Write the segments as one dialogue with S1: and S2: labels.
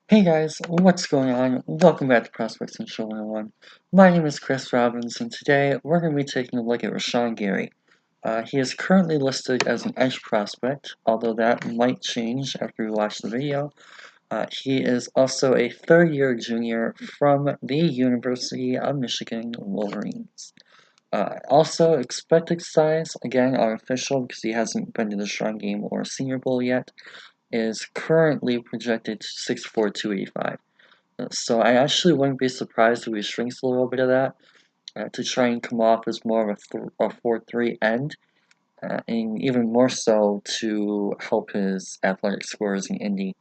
S1: Hey guys, what's going on? Welcome back to Prospects and Show 101. My name is Chris Robbins, and today we're going to be taking a look at Rashan Gary. He is currently listed as an edge prospect, although that might change after we watch the video. He is also a third-year junior from the University of Michigan Wolverines. Also, expected size, again, unofficial because he hasn't been to the Shrine Game or Senior Bowl yet, is currently projected to 6'4", 285. So I actually wouldn't be surprised if he shrinks a little bit of that to try and come off as more of a 4-3 end, and even more so to help his athletic scores in Indy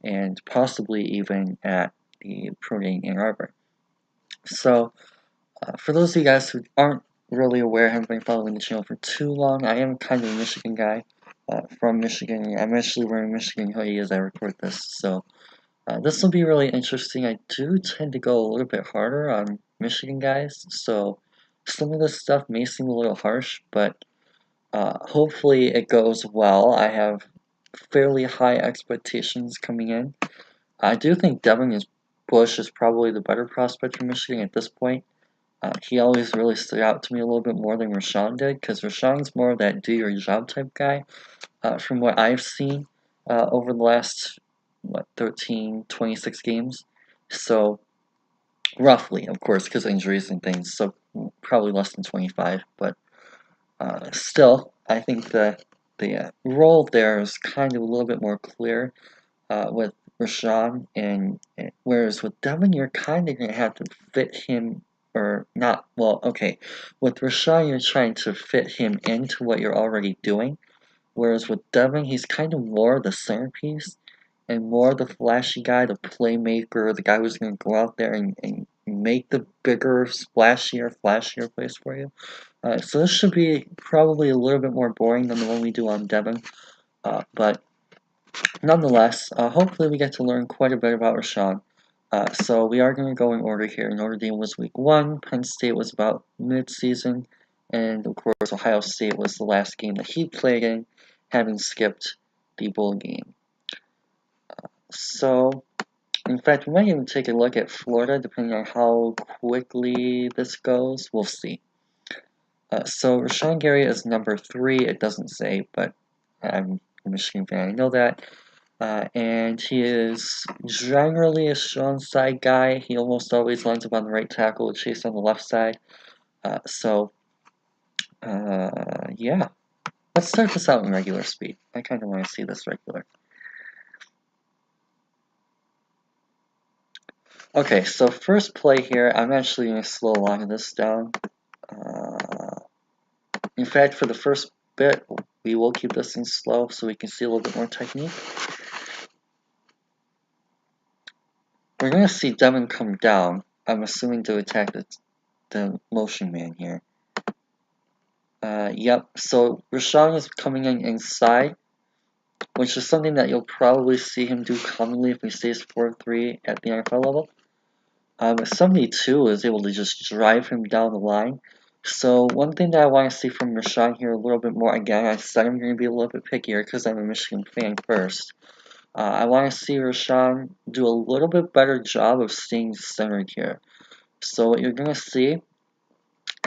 S1: and possibly even at the Pro Day in Ann Arbor. So for those of you guys who aren't really aware, haven't been following the channel for too long, I am kind of a Michigan guy from Michigan. I'm actually wearing a Michigan hoodie as I record this, so this will be really interesting. I do tend to go a little bit harder on Michigan guys, so some of this stuff may seem a little harsh, but hopefully it goes well. I have fairly high expectations coming in. I do think Devin Bush is probably the better prospect for Michigan at this point. He always really stood out to me a little bit more than Rashan did, because Rashan's more of that do-your-job type guy, from what I've seen over the last 13, 26 games. So roughly, of course, because of injuries and things, so probably less than 25. But still, I think the role there is kind of a little bit more clear with Rashan, and whereas with Devin, you're kind of going to have to fit him, or not, well, okay, with Rashan, you're trying to fit him into what you're already doing, whereas with Devin, he's kind of more the centerpiece, and more the flashy guy, the playmaker, the guy who's going to go out there and make the bigger, splashier, flashier plays for you. So this should be probably a little bit more boring than the one we do on Devin, but nonetheless, hopefully we get to learn quite a bit about Rashan. So we are going to go in order here. Notre Dame was week 1, Penn State was about mid-season, and of course Ohio State was the last game that he played in, having skipped the bowl game. So, in fact, we might even take a look at Florida, depending on how quickly this goes. We'll see. So Rashan Gary is number 3. It doesn't say, but I'm a Michigan fan. I know that. And he is generally a strong side guy. He almost always lines up on the right tackle with Chase on the left side. Yeah. Let's start this out in regular speed. I kind of want to see this regular. Okay, so first play here, I'm actually going to slow a lot of this down. In fact, for the first bit, we will keep this in slow so we can see a little bit more technique. We're going to see Devin come down, I'm assuming to attack the motion man here. Yep, so Rashan is coming in inside, which is something that you'll probably see him do commonly if he stays 4-3 at the NFL level. 72 is able to just drive him down the line. So one thing that I want to see from Rashan here a little bit more, again, I said I'm going to be a little bit pickier because I'm a Michigan fan first. I want to see Rashan do a little bit better job of staying centered here. So what you're going to see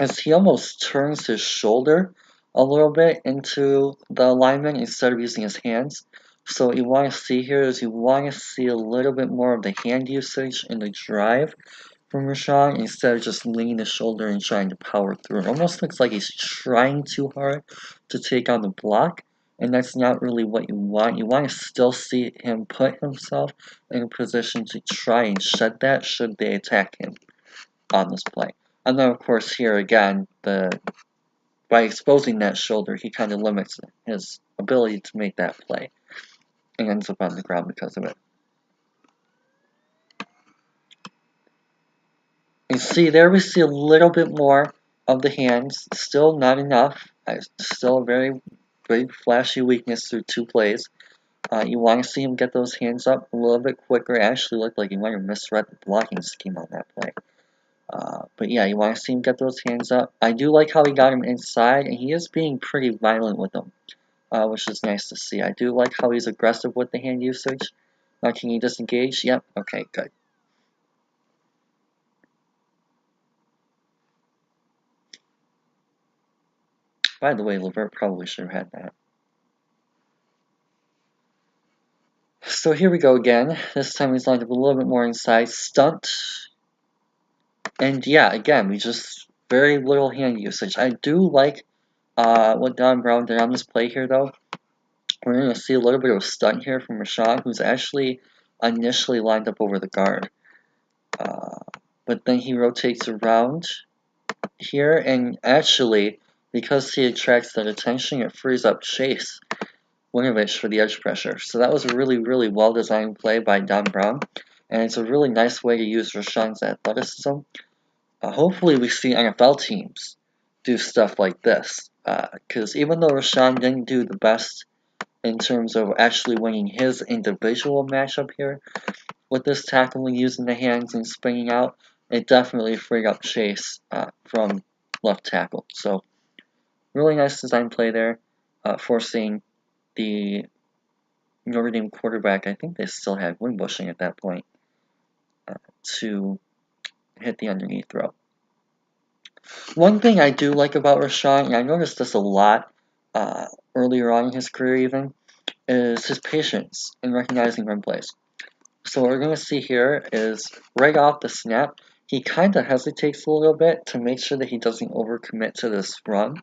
S1: is he almost turns his shoulder a little bit into the alignment instead of using his hands. So what you want to see here is you want to see a little bit more of the hand usage in the drive from Rashan instead of just leaning the shoulder and trying to power through. It almost looks like he's trying too hard to take on the block, and that's not really what you want. You want to still see him put himself in a position to try and shed that should they attack him on this play. And then of course here again, by exposing that shoulder, he kind of limits his ability to make that play and ends up on the ground because of it. And see, there we see a little bit more of the hands. Still not enough. Still a very big flashy weakness through 2 plays. You want to see him get those hands up a little bit quicker. It actually looked like he might have misread the blocking scheme on that play. But yeah, you want to see him get those hands up. I do like how he got him inside, and he is being pretty violent with them, which is nice to see. I do like how he's aggressive with the hand usage. Now can you disengage? Yep, okay, good. By the way, Levert probably should have had that. So here we go again. This time he's lined up a little bit more inside. Stunt. And yeah, again, we just very little hand usage. I do like what Don Brown did on this play here, though. We're going to see a little bit of a stunt here from Rashan, who's actually initially lined up over the guard. But then he rotates around here, and actually, because he attracts that attention, it frees up Chase Winovich for the edge pressure. So that was a really, really well-designed play by Don Brown, and it's a really nice way to use Rashan's athleticism. Hopefully we see NFL teams do stuff like this, because even though Rashan didn't do the best in terms of actually winning his individual matchup here, with this tackling using the hands and spinning out, it definitely freed up Chase from left tackle. So really nice design play there, forcing the Notre Dame quarterback, I think they still had Wimbushing at that point, to hit the underneath throw. One thing I do like about Rashan, and I noticed this a lot earlier on in his career even, is his patience in recognizing run plays. So what we're going to see here is right off the snap, he kind of hesitates a little bit to make sure that he doesn't overcommit to this run,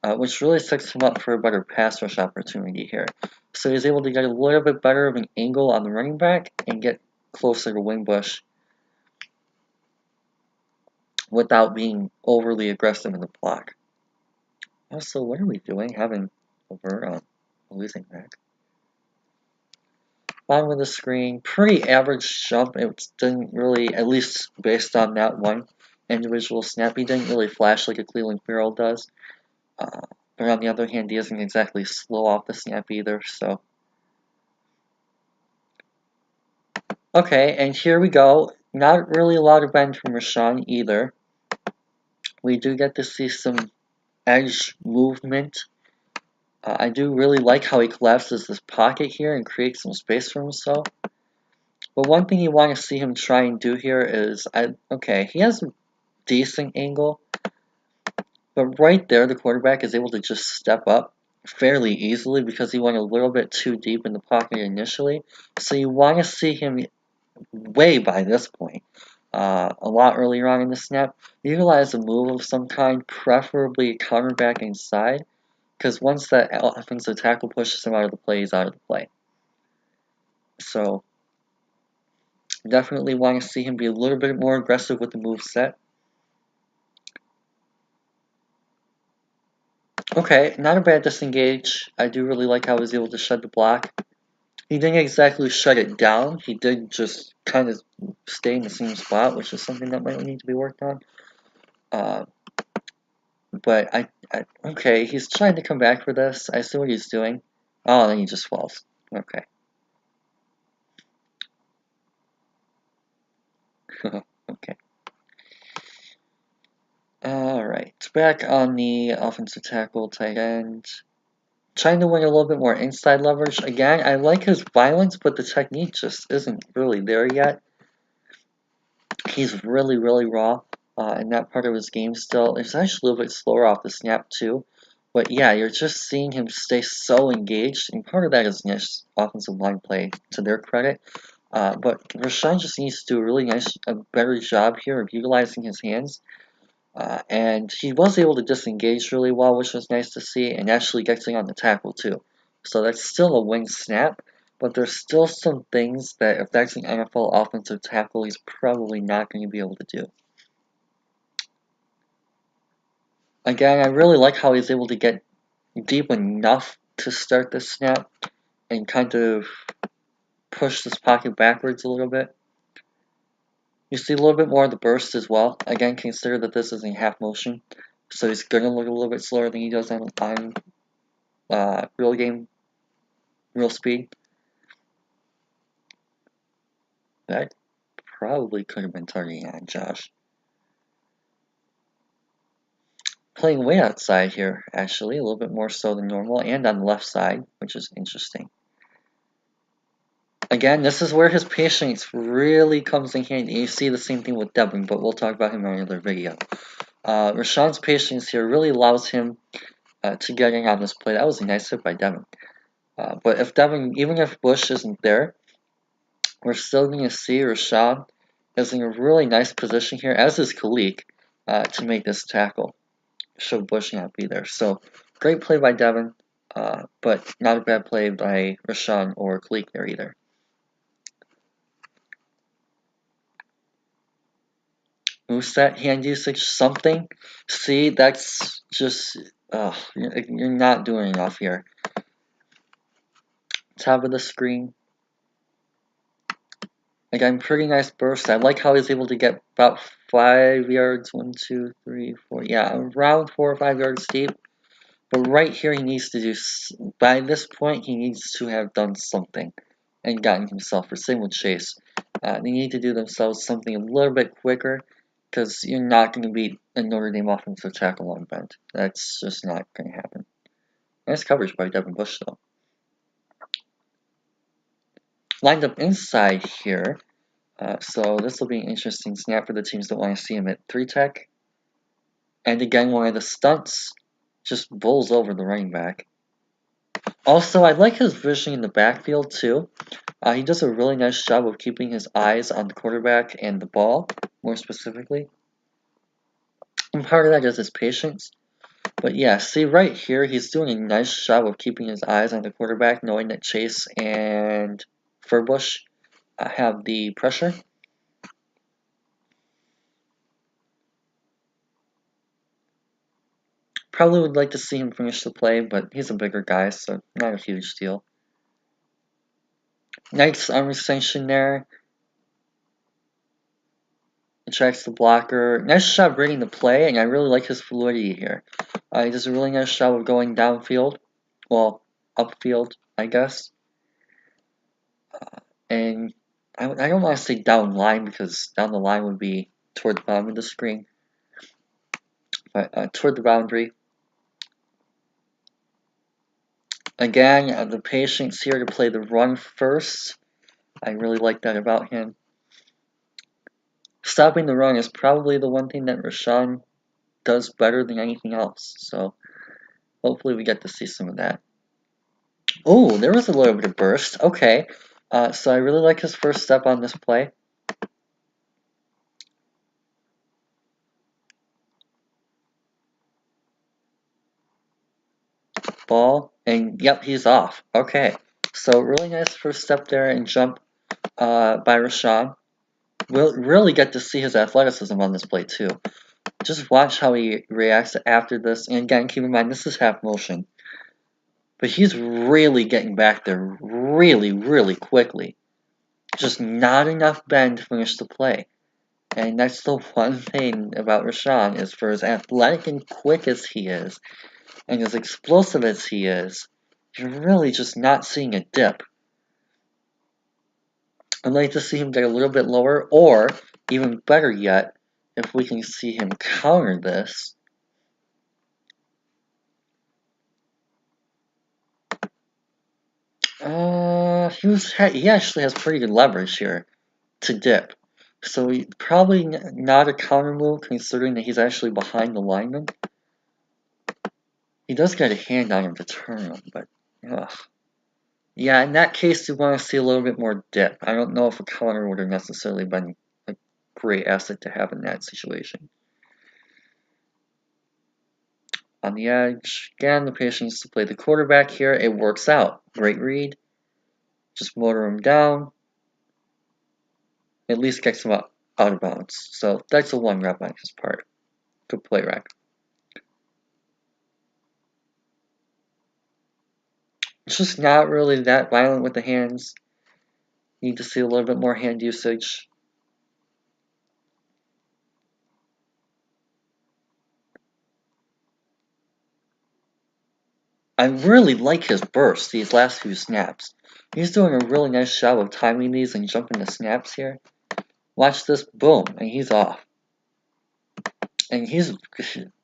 S1: which really sets him up for a better pass rush opportunity here. So he's able to get a little bit better of an angle on the running back and get closer to Wingbush without being overly aggressive in the block. Also, what are we doing having over losing back? Bottom of the screen, pretty average jump. It didn't really, at least based on that one individual snap, he didn't really flash like a Cleveland Farrell does. But on the other hand, he isn't exactly slow off the snap either, so. Okay, and here we go. Not really a lot of bend from Rashan either. We do get to see some edge movement. I do really like how he collapses this pocket here and creates some space for himself. But one thing you want to see him try and do here is, okay, he has a decent angle, but right there the quarterback is able to just step up fairly easily because he went a little bit too deep in the pocket initially. So you want to see him way by this point, a lot earlier on in the snap, utilize a move of some kind, preferably a counterback inside, because once that offensive tackle pushes him out of the play, he's out of the play. So definitely want to see him be a little bit more aggressive with the move set. Okay, not a bad disengage. I do really like how he was able to shut the block. He didn't exactly shut it down. He did just kind of stay in the same spot, which is something that might need to be worked on. But okay, he's trying to come back for this. I see what he's doing. Oh, then he just falls. Okay. Okay. Alright, back on the offensive tackle, tight end. Trying to win a little bit more inside leverage. Again, I like his violence, but the technique just isn't really there yet. He's really, really raw in that part of his game still. It's actually a little bit slower off the snap, too. But yeah, you're just seeing him stay so engaged, and part of that is nice offensive line play, to their credit. But Rashan just needs to do a better job here of utilizing his hands. And he was able to disengage really well, which was nice to see, and actually getting on the tackle too. So that's still a wing snap, but there's still some things that if that's an NFL offensive tackle, he's probably not going to be able to do. Again, I really like how he's able to get deep enough to start the snap and kind of push this pocket backwards a little bit. You see a little bit more of the burst as well. Again, consider that this is in half motion, so he's going to look a little bit slower than he does on real speed. That probably could have been targeting on Josh. Playing way outside here, actually, a little bit more so than normal, and on the left side, which is interesting. Again, this is where his patience really comes in handy. You see the same thing with Devin, but we'll talk about him in another video. Rashan's patience here really allows him to get in on this play. That was a nice hit by Devin. But if Devin, even if Bush isn't there, we're still going to see Rashan is in a really nice position here, as is Khalik, to make this tackle. Should Bush not be there. So, great play by Devin, but not a bad play by Rashan or Khalik there either. Moveset, hand usage, something. See, that's just, you're not doing enough here. Top of the screen. Again, pretty nice burst. I like how he's able to get about 5 yards. 1, 2, 3, 4. Yeah, around 4 or 5 yards deep. But right here, he needs to do. By this point, he needs to have done something and gotten himself. Or same with Chase. They need to do themselves something a little bit quicker, because you're not going to beat a Notre Dame offensive tackle on bend. That's just not going to happen. Nice coverage by Devin Bush, though. Lined up inside here. So this will be an interesting snap for the teams that want to see him at 3-tech. And again, one of the stunts just bowls over the running back. Also, I like his vision in the backfield too. He does a really nice job of keeping his eyes on the quarterback and the ball, more specifically. And part of that is his patience. But yeah, see right here, he's doing a nice job of keeping his eyes on the quarterback, knowing that Chase and Furbush have the pressure. Probably would like to see him finish the play, but he's a bigger guy, so not a huge deal. Nice arm extension there. Attracts the blocker. Nice job reading the play, and I really like his fluidity here. He does a really nice job of going downfield. Well, upfield, I guess. And I don't want to say down line, because down the line would be toward the bottom of the screen. But toward the boundary. Again, the patience here to play the run first. I really like that about him. Stopping the run is probably the one thing that Rashan does better than anything else. So hopefully we get to see some of that. Oh, there was a little bit of burst. Okay. So I really like his first step on this play. Ball. And yep, he's off. Okay. So really nice first step there and jump by Rashan. We'll really get to see his athleticism on this play too. Just watch how he reacts after this. And again, keep in mind, this is half motion. But he's really getting back there really, really quickly. Just not enough bend to finish the play. And that's the one thing about Rashan, is for as athletic and quick as he is, and as explosive as he is, you're really just not seeing a dip. I'd like to see him get a little bit lower, or, even better yet, if we can see him counter this. He actually has pretty good leverage here to dip. So probably not a counter move, considering that he's actually behind the lineman. He does get a hand on him to turn him, but ugh. Yeah, in that case, you want to see a little bit more dip. I don't know if a counter would have necessarily been a great asset to have in that situation. On the edge, again, the patience to play the quarterback here. It works out. Great read. Just motor him down. At least gets him out of bounds. So that's a 1 rep on his part. Good play rack. It's just not really that violent with the hands. Need to see a little bit more hand usage. I really like his burst these last few snaps. He's doing a really nice job of timing these and jumping the snaps here. Watch this, boom, and he's off. And he's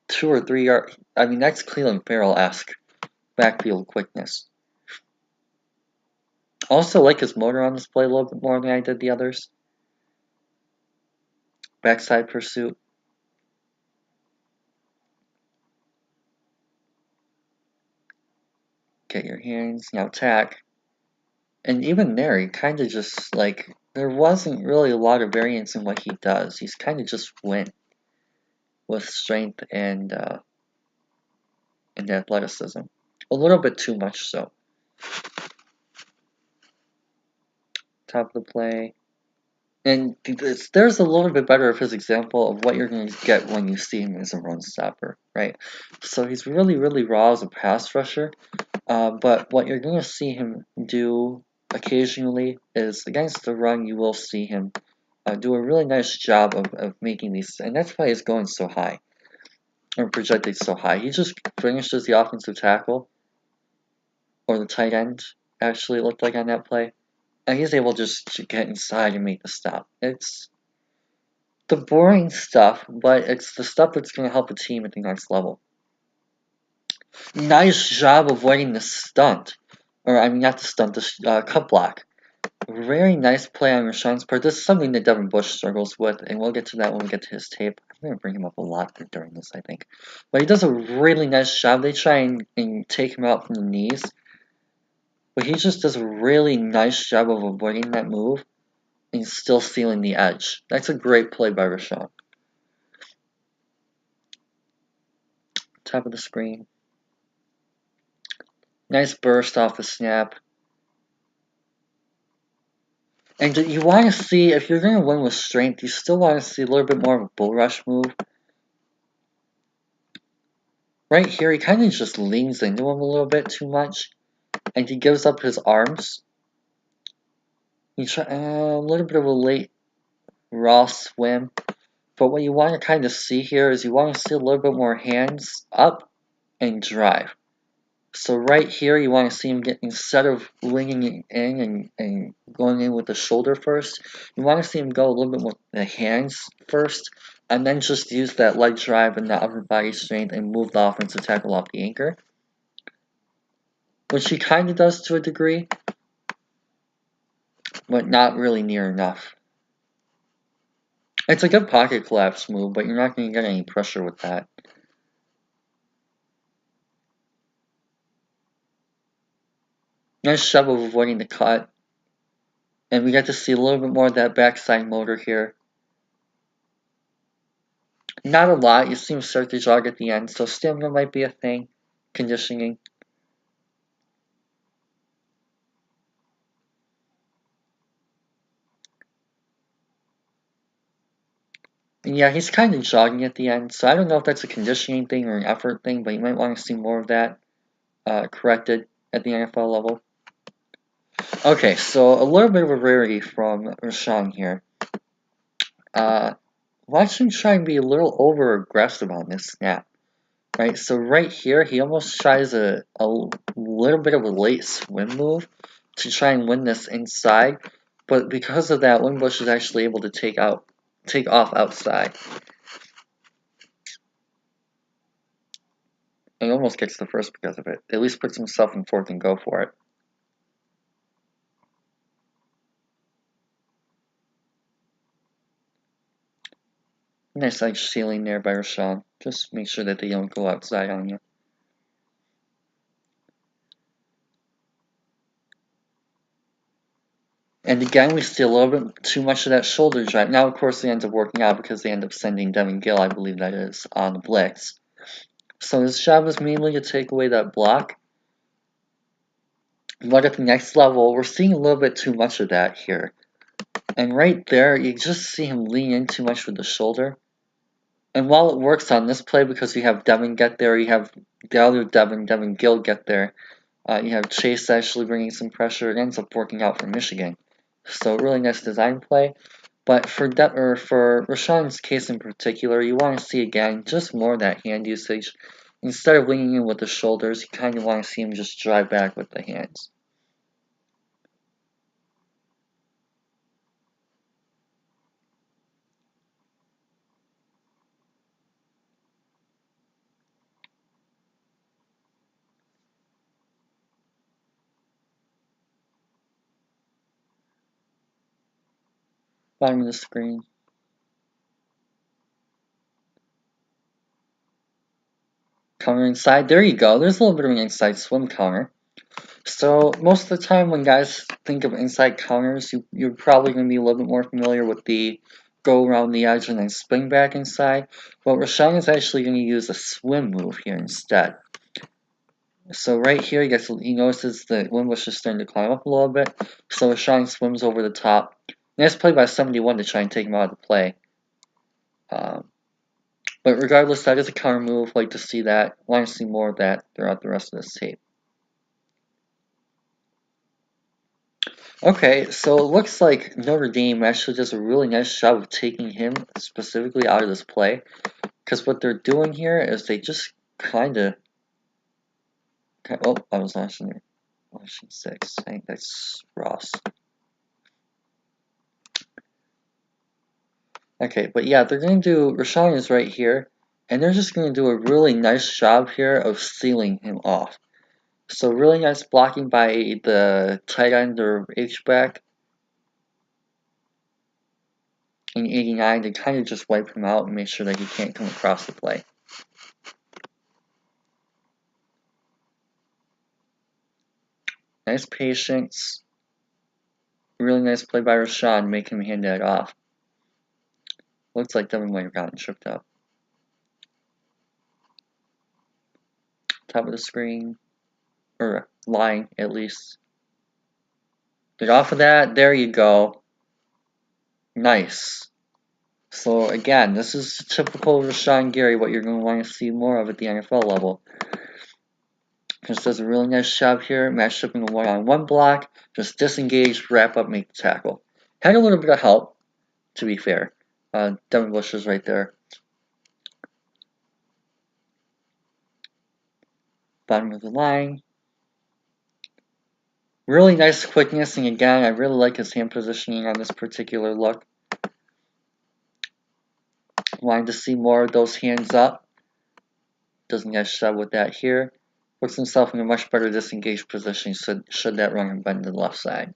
S1: 2 or 3 yards. I mean, that's Cleveland Farrell-esque backfield quickness. Also like his motor on display a little bit more than I did the others. Backside pursuit. Get your hands, now attack. And even there, he kind of just, like, there wasn't really a lot of variance in what he does. He's kind of just went with strength and athleticism. A little bit too much so. Top of the play. And there's a little bit better of his example of what you're going to get when you see him as a run stopper, right? So he's really, really raw as a pass rusher. But what you're going to see him do occasionally is against the run, you will see him do a really nice job of making these, and that's why he's going so high, or projected so high. He just finishes the offensive tackle, or the tight end, actually, it looked like on that play, and he's able just to get inside and make the stop. It's the boring stuff, but it's the stuff that's going to help a team at the next level. Nice job avoiding the stunt. Or, I mean, not the stunt, the cut block. Very nice play on Rashan's part. This is something that Devin Bush struggles with, and we'll get to that when we get to his tape. I'm going to bring him up a lot during this, I think. But he does a really nice job. They try and take him out from the knees. But he just does a really nice job of avoiding that move and still sealing the edge. That's a great play by Rashan. Top of the screen. Nice burst off the snap. And you want to see, if you're going to win with strength, you still want to see a little bit more of a bull rush move. Right here, he kind of just leans into him a little bit too much. And he gives up his arms. He try a little bit of a late raw swim. But what you want to kind of see here is you want to see a little bit more hands up and drive. So right here, you want to see him get, instead of leaning in and going in with the shoulder first, you want to see him go a little bit with the hands first, and then just use that leg drive and the upper body strength and move the offensive tackle off the anchor. Which he kind of does to a degree, but not really near enough. It's a good pocket collapse move, but you're not going to get any pressure with that. Nice shove of avoiding the cut. And we get to see a little bit more of that backside motor here. Not a lot. You see him start to jog at the end, so stamina might be a thing. Conditioning. And yeah, he's kind of jogging at the end, so I don't know if that's a conditioning thing or an effort thing, but you might want to see more of that corrected at the NFL level. Okay, so a little bit of a rarity from Rashan here. Watch him try and be a little over aggressive on this snap. Right, so right here, he almost tries a little bit of a late swim move to try and win this inside, but because of that, Wimbush is actually able to take off outside. And almost gets the first because of it. At least puts himself in fourth and go for it. Nice edge sealing there by Rashan. Just make sure that they don't go outside on you. And again, we see a little bit too much of that shoulder drive. Now, of course, it ends up working out because they end up sending Devin Gill, I believe that is, on the blitz. So his job is mainly to take away that block. But at the next level, we're seeing a little bit too much of that here. And right there, you just see him lean in too much with the shoulder. And while it works on this play because you have Devin get there, you have the other Devin Gill get there, you have Chase actually bringing some pressure, it ends up working out for Michigan. So really nice design play. But for Rashan's case in particular, you want to see again just more of that hand usage. Instead of leaning in with the shoulders, you kind of want to see him just drive back with the hands. Bottom of the screen. Counter inside. There you go. There's a little bit of an inside swim counter. So most of the time when guys think of inside counters, you're probably going to be a little bit more familiar with the go around the edge and then spring back inside. But Rashan is actually going to use a swim move here instead. So right here, he notices the Wimbush is starting to climb up a little bit. So Rashan swims over the top. Nice play by 71 to try and take him out of the play. But regardless, that is a counter move. Like to see that. Want to see more of that throughout the rest of this tape. Okay, so it looks like Notre Dame actually does a really nice job of taking him specifically out of this play. Because what they're doing here is they just kind of... Oh, I was launching 6. I think that's Ross. Okay, but yeah, they're going to do... Rashan is right here. And they're just going to do a really nice job here of sealing him off. So really nice blocking by the tight end or H-back in 89 to kind of just wipe him out and make sure that he can't come across the play. Nice patience. Really nice play by Rashan, make him hand that off. Looks like Devin might have gotten tripped up. Top of the screen. Or line, at least. Get off of that. There you go. Nice. So again, this is typical Rashan Gary, what you're going to want to see more of at the NFL level. Just does a really nice job here, matched up in a one-on-one block, just disengage, wrap up, make the tackle. Had a little bit of help, to be fair. Devin Bush is right there. Bottom of the line. Really nice quickness, and again, I really like his hand positioning on this particular look. Wanted to see more of those hands up. Doesn't get shoved with that here. Puts himself in a much better disengaged position should that run him bend to the left side.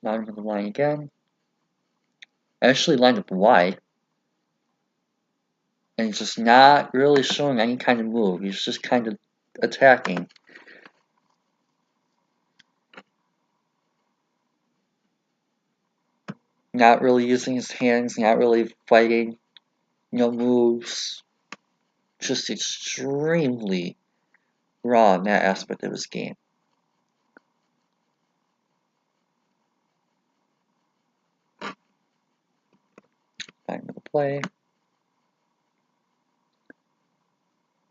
S1: Bottom of the line again. Actually lined up wide. And he's just not really showing any kind of move. He's just kind of attacking. Not really using his hands, not really fighting, no moves. Just extremely raw in that aspect of his game. Back into the play.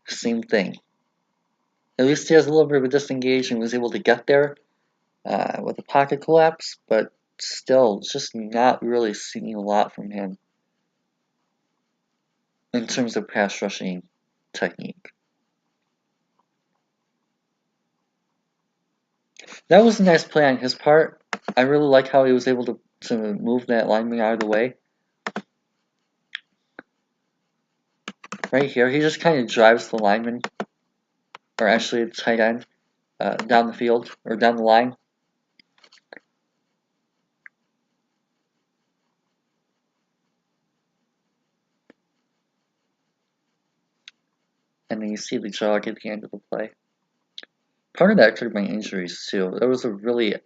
S1: Same thing. At least he has a little bit of a disengage and was able to get there with a pocket collapse, but still, just not really seeing a lot from him in terms of pass rushing technique. That was a nice play on his part. I really like how he was able to move that lineman out of the way. Right here, he just kind of drives the lineman, or actually the tight end, down the field, or down the line. And then you see the jog at the end of the play. Part of that could have been injuries, too. There was a really...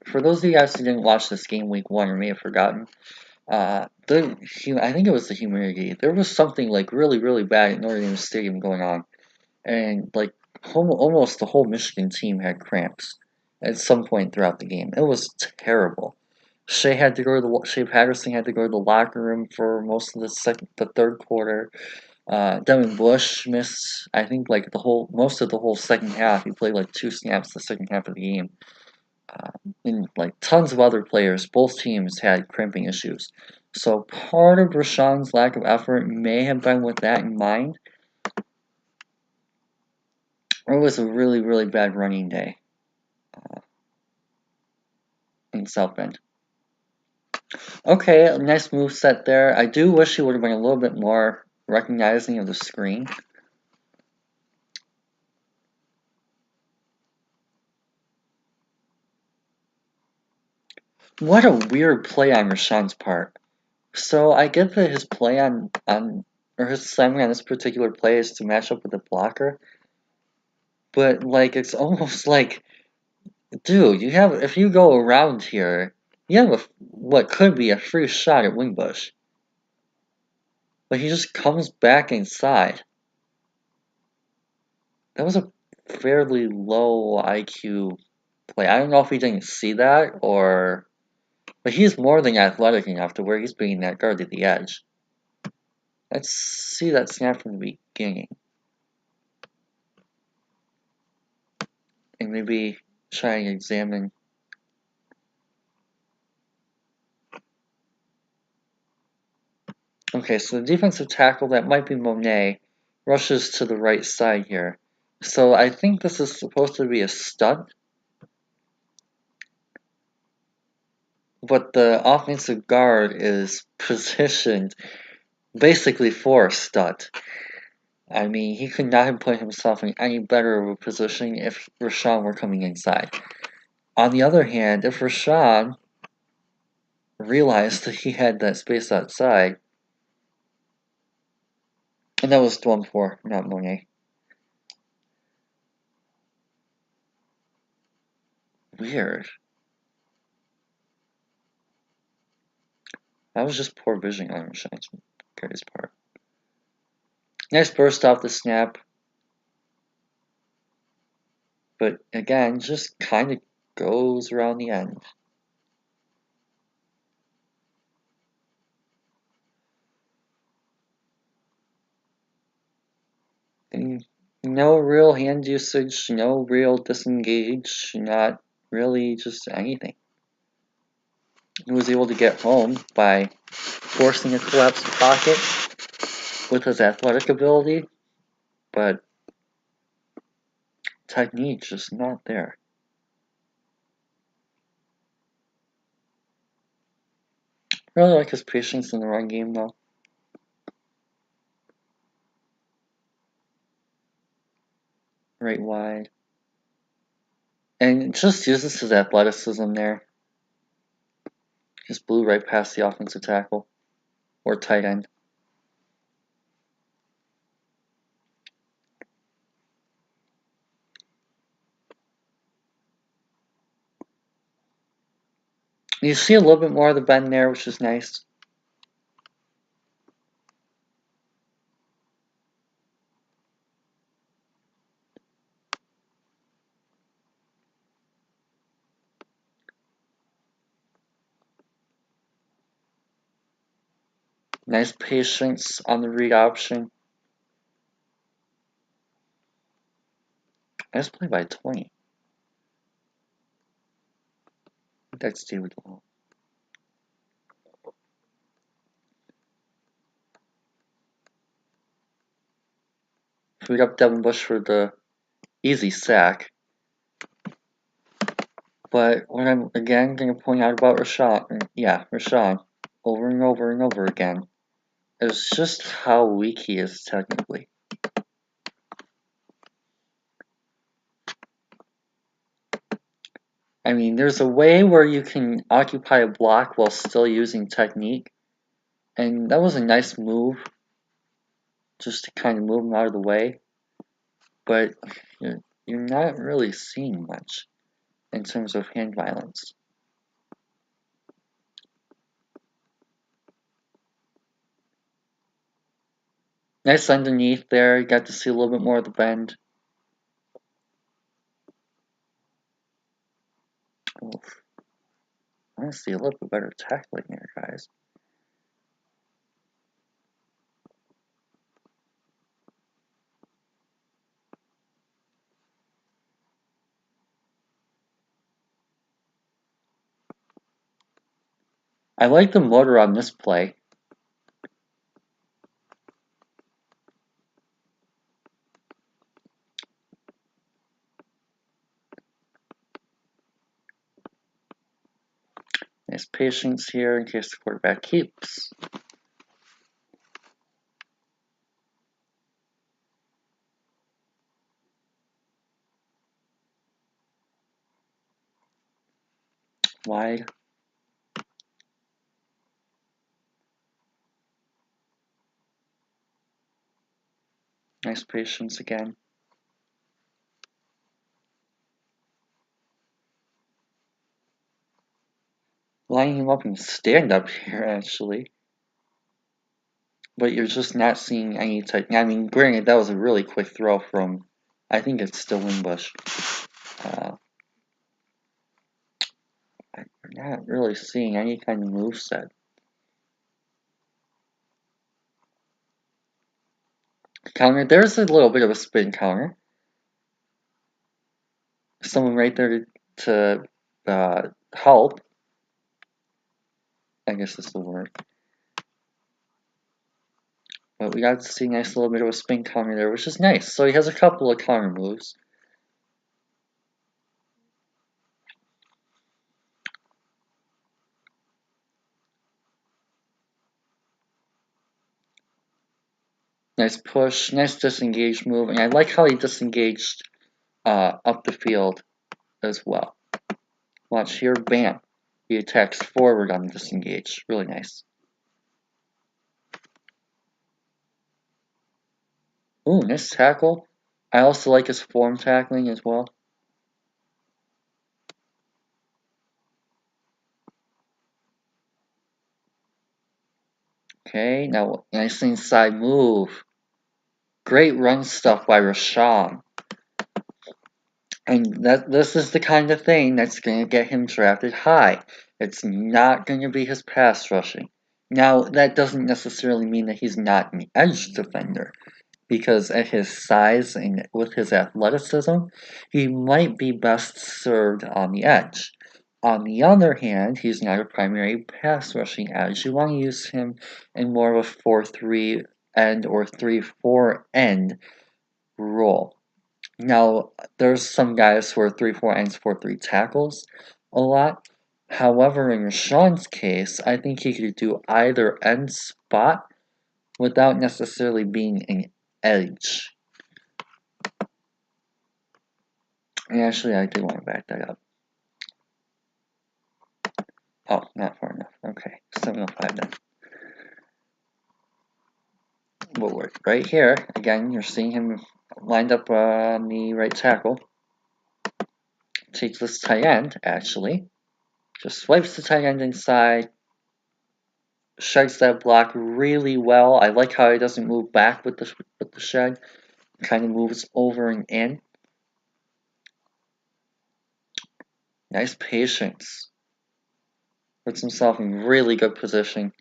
S1: For those of you guys who didn't watch this game week 1 or may have forgotten, I think it was the humidity. There was something like really, really bad at Notre Dame Stadium going on. And like almost the whole Michigan team had cramps at some point throughout the game. It was terrible. Shea Patterson had to go to the locker room for most of the third quarter. Devin Bush missed, I think, like most of the whole second half. He played like 2 snaps the second half of the game. And like tons of other players, both teams had cramping issues. So part of Rashan's lack of effort may have been with that in mind. Or it was a really, really bad running day in South Bend. Okay, nice move set there. I do wish he would have been a little bit more recognizing of the screen. What a weird play on Rashan's part. So I get that his play or his assignment on this particular play is to match up with the blocker, but like it's almost like, dude, if you go around here, you have what could be a free shot at Wingbush, but he just comes back inside. That was a fairly low IQ play. I don't know if he didn't see that but he's more than athletic enough to where he's being that guard at the edge. Let's see that snap from the beginning. And maybe try and examine. Okay, so the defensive tackle, that might be Monet, rushes to the right side here. So I think this is supposed to be a stunt, but the offensive guard is positioned basically for a stunt. I mean, he could not have put himself in any better of a position if Rashan were coming inside. On the other hand, if Rashan realized that he had that space outside, and that was Dwum for, not Monet. Weird. That was just poor vision on Rashan's part. Nice burst off the snap. But again, just kind of goes around the end. And no real hand usage, no real disengage, not really just anything. He was able to get home by forcing a collapsed pocket with his athletic ability, but technique just not there. Really like his patience in the run game though. Right wide. And just uses his athleticism there. Just blew right past the offensive tackle. Or tight end. You see a little bit more of the bend there, which is nice. Nice patience on the read option. Nice play by 20. That's David Long. Freed up Devin Bush for the easy sack. But what I'm again going to point out about Rashan, over and over and over again, is just how weak he is technically. I mean, there's a way where you can occupy a block while still using technique, and that was a nice move, just to kind of move him out of the way. But you're not really seeing much in terms of hand violence. Nice underneath there, you got to see a little bit more of the bend. Oof. I want to see a little bit better tackling here, guys. I like the motor on this play. Nice patience here in case the quarterback keeps. Wide. Nice patience again. Lining him up in stand-up here, actually. But you're just not seeing any type. I mean, granted, that was a really quick throw from, I think it's still Wingbush. We're not really seeing any kind of moveset. Counter, there's a little bit of a spin counter. Someone right there to help. I guess is the word. But we got to see a nice little bit of a spin counter there, which is nice. So he has a couple of counter moves. Nice push, nice disengage move, and I like how he disengaged up the field as well. Watch here, bam. He attacks forward on the disengage. Really nice. Ooh, nice tackle. I also like his form tackling as well. Okay, now nice inside move. Great run stuff by Rashan. And this is the kind of thing that's going to get him drafted high. It's not going to be his pass rushing. Now, that doesn't necessarily mean that he's not an edge defender, because at his size and with his athleticism, he might be best served on the edge. On the other hand, he's not a primary pass rushing edge. You want to use him in more of a 4-3 end or 3-4 end role. Now, there's some guys who are 3-4 ends, 4-3 tackles a lot. However, in Rashawn's case, I think he could do either end spot without necessarily being an edge. And actually, I do want to back that up. Oh, not far enough. Okay, 705 then. Woodward. Right here, again, you're seeing him lined up on the right tackle. Takes this tight end, actually. Just swipes the tight end inside. Sheds that block really well. I like how he doesn't move back with the shed. Kind of moves over and in. Nice patience. Puts himself in really good position,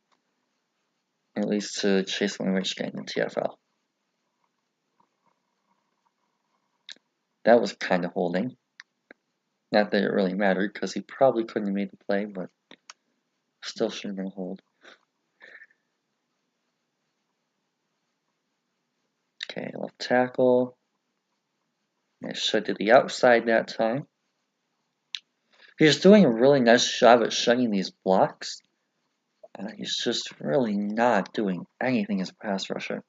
S1: at least to chase Wingwich getting the TFL. That was kind of holding. Not that it really mattered, because he probably couldn't have made the play, but still should have been a hold. Okay, left tackle. Nice shed to the outside that time. He's doing a really nice job at shedding these blocks. He's just really not doing anything as a pass rusher.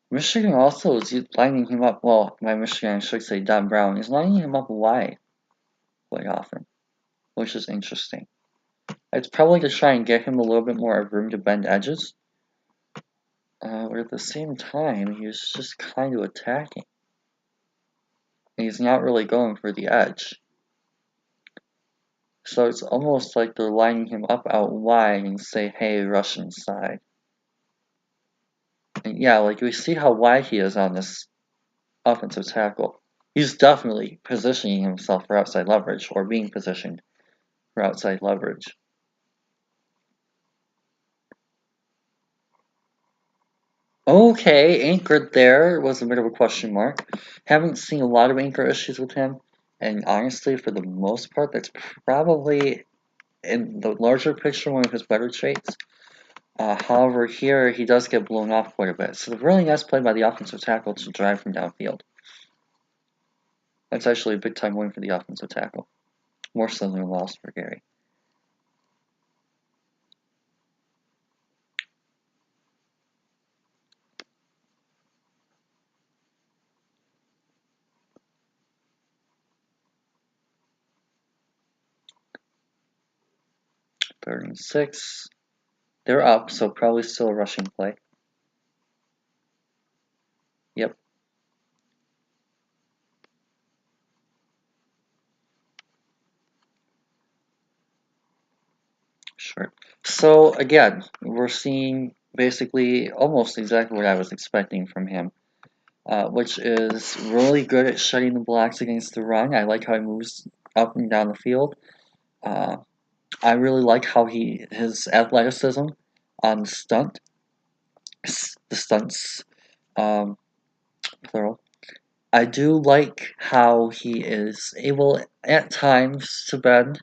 S1: Michigan also is lining him up, well, by Michigan I should say Don Brown, is lining him up wide quite often, which is interesting. It's probably to try and get him a little bit more room to bend edges. But at the same time, he's just kind of attacking. He's not really going for the edge. So it's almost like they're lining him up out wide and say, hey, rush inside. And yeah, like we see how wide he is on this offensive tackle. He's definitely positioning himself for outside leverage, or being positioned for outside leverage. Okay, anchored there was a bit of a question mark. Haven't seen a lot of anchor issues with him, and honestly, for the most part, that's probably, in the larger picture, one of his better traits. However, here he does get blown off quite a bit. So, really nice play by the offensive tackle to drive from downfield. That's actually a big time win for the offensive tackle. More so than a loss for Gary. Third and 6. They're up, so probably still a rushing play. Yep. Sure. So again, we're seeing basically almost exactly what I was expecting from him, which is really good at shutting the blocks against the run. I like how he moves up and down the field. Uh, I really like how his athleticism on the stunts, um, plural. I do like how he is able at times to bend.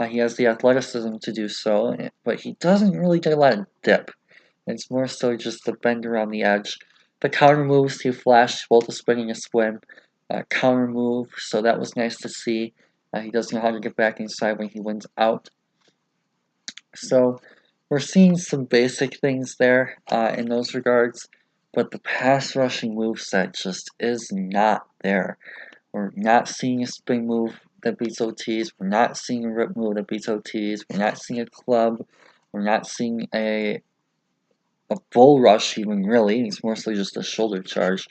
S1: He has the athleticism to do so, but he doesn't really get a lot of dip. It's more so just the bend around the edge. The counter moves, he flashed both a spin and a swim. Counter move, so that was nice to see. He does know how to get back inside when he wins out. So we're seeing some basic things there in those regards, but the pass rushing moveset just is not there. We're not seeing a spin move that beats OTs. We're not seeing a rip move that beats OTs. We're not seeing a club. We're not seeing a bull rush even really. It's mostly just a shoulder charge.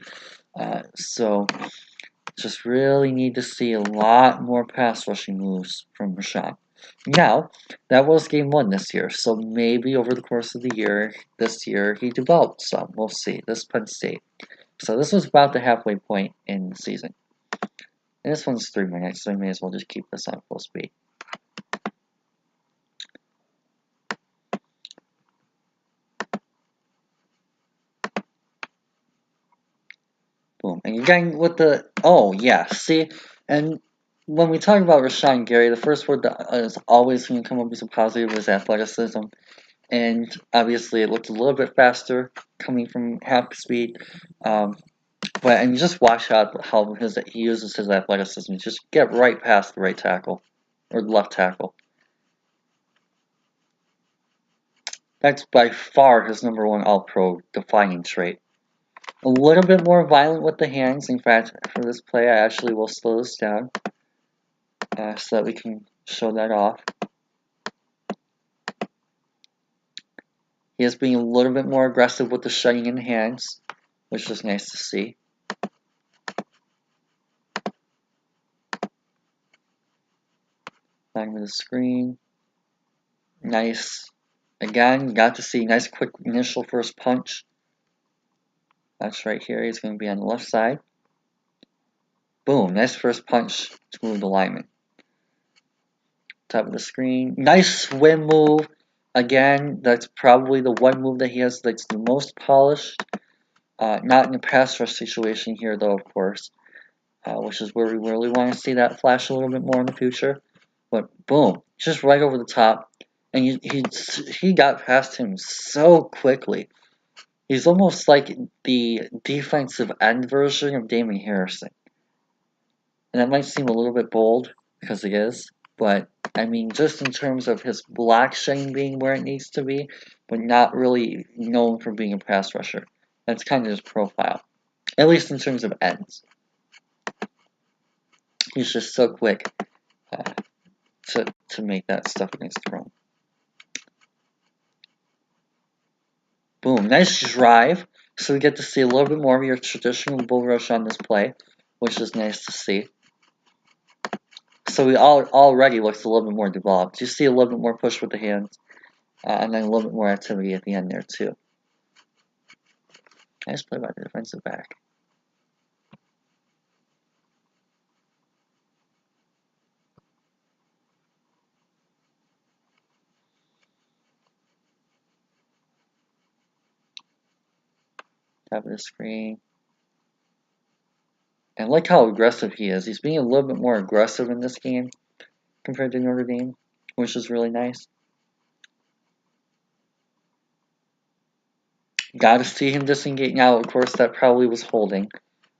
S1: So just really need to see a lot more pass rushing moves from Rashan. Now, that was game 1 this year, so maybe over the course of the year, this year, he developed some. We'll see. This Penn State. So this was about the halfway point in the season. And this one's 3 minutes, so I may as well just keep this on full speed. Boom. And you're getting with the, oh yeah, see? And when we talk about Rashan Gary, the first word that is always going to come up as a positive is athleticism. And obviously it looked a little bit faster coming from half speed. And just watch out how he uses his athleticism. Just get right past the right tackle or the left tackle. That's by far his #1 All-Pro defining trait. A little bit more violent with the hands. In fact, for this play, I actually will slow this down so that we can show that off. He is being a little bit more aggressive with the shutting in the hands, which is nice to see. Bottom of the screen. Nice. Again, got to see nice quick initial first punch. That's right here. He's going to be on the left side. Boom. Nice first punch to move the lineman. Top of the screen. Nice swim move. Again, that's probably the one move that he has that's the most polished. Not in a pass rush situation here, though, of course. Which is where we really want to see that flash a little bit more in the future. But boom. Just right over the top. And he got past him so quickly. He's almost like the defensive end version of Damon Harrison. And that might seem a little bit bold, because it is, but I mean, just in terms of his block shedding being where it needs to be, but not really known for being a pass rusher. That's kind of his profile, at least in terms of ends. He's just so quick to make that stuff against the run. Boom, nice drive. So we get to see a little bit more of your traditional bull rush on this play, which is nice to see. So he already looks a little bit more developed. You see a little bit more push with the hands, and then a little bit more activity at the end there too. Nice play by the defensive back. Top of the screen. And look how aggressive he is. He's being a little bit more aggressive in this game compared to Notre Dame, which is really nice. Got to see him disengage. Now, of course, that probably was holding,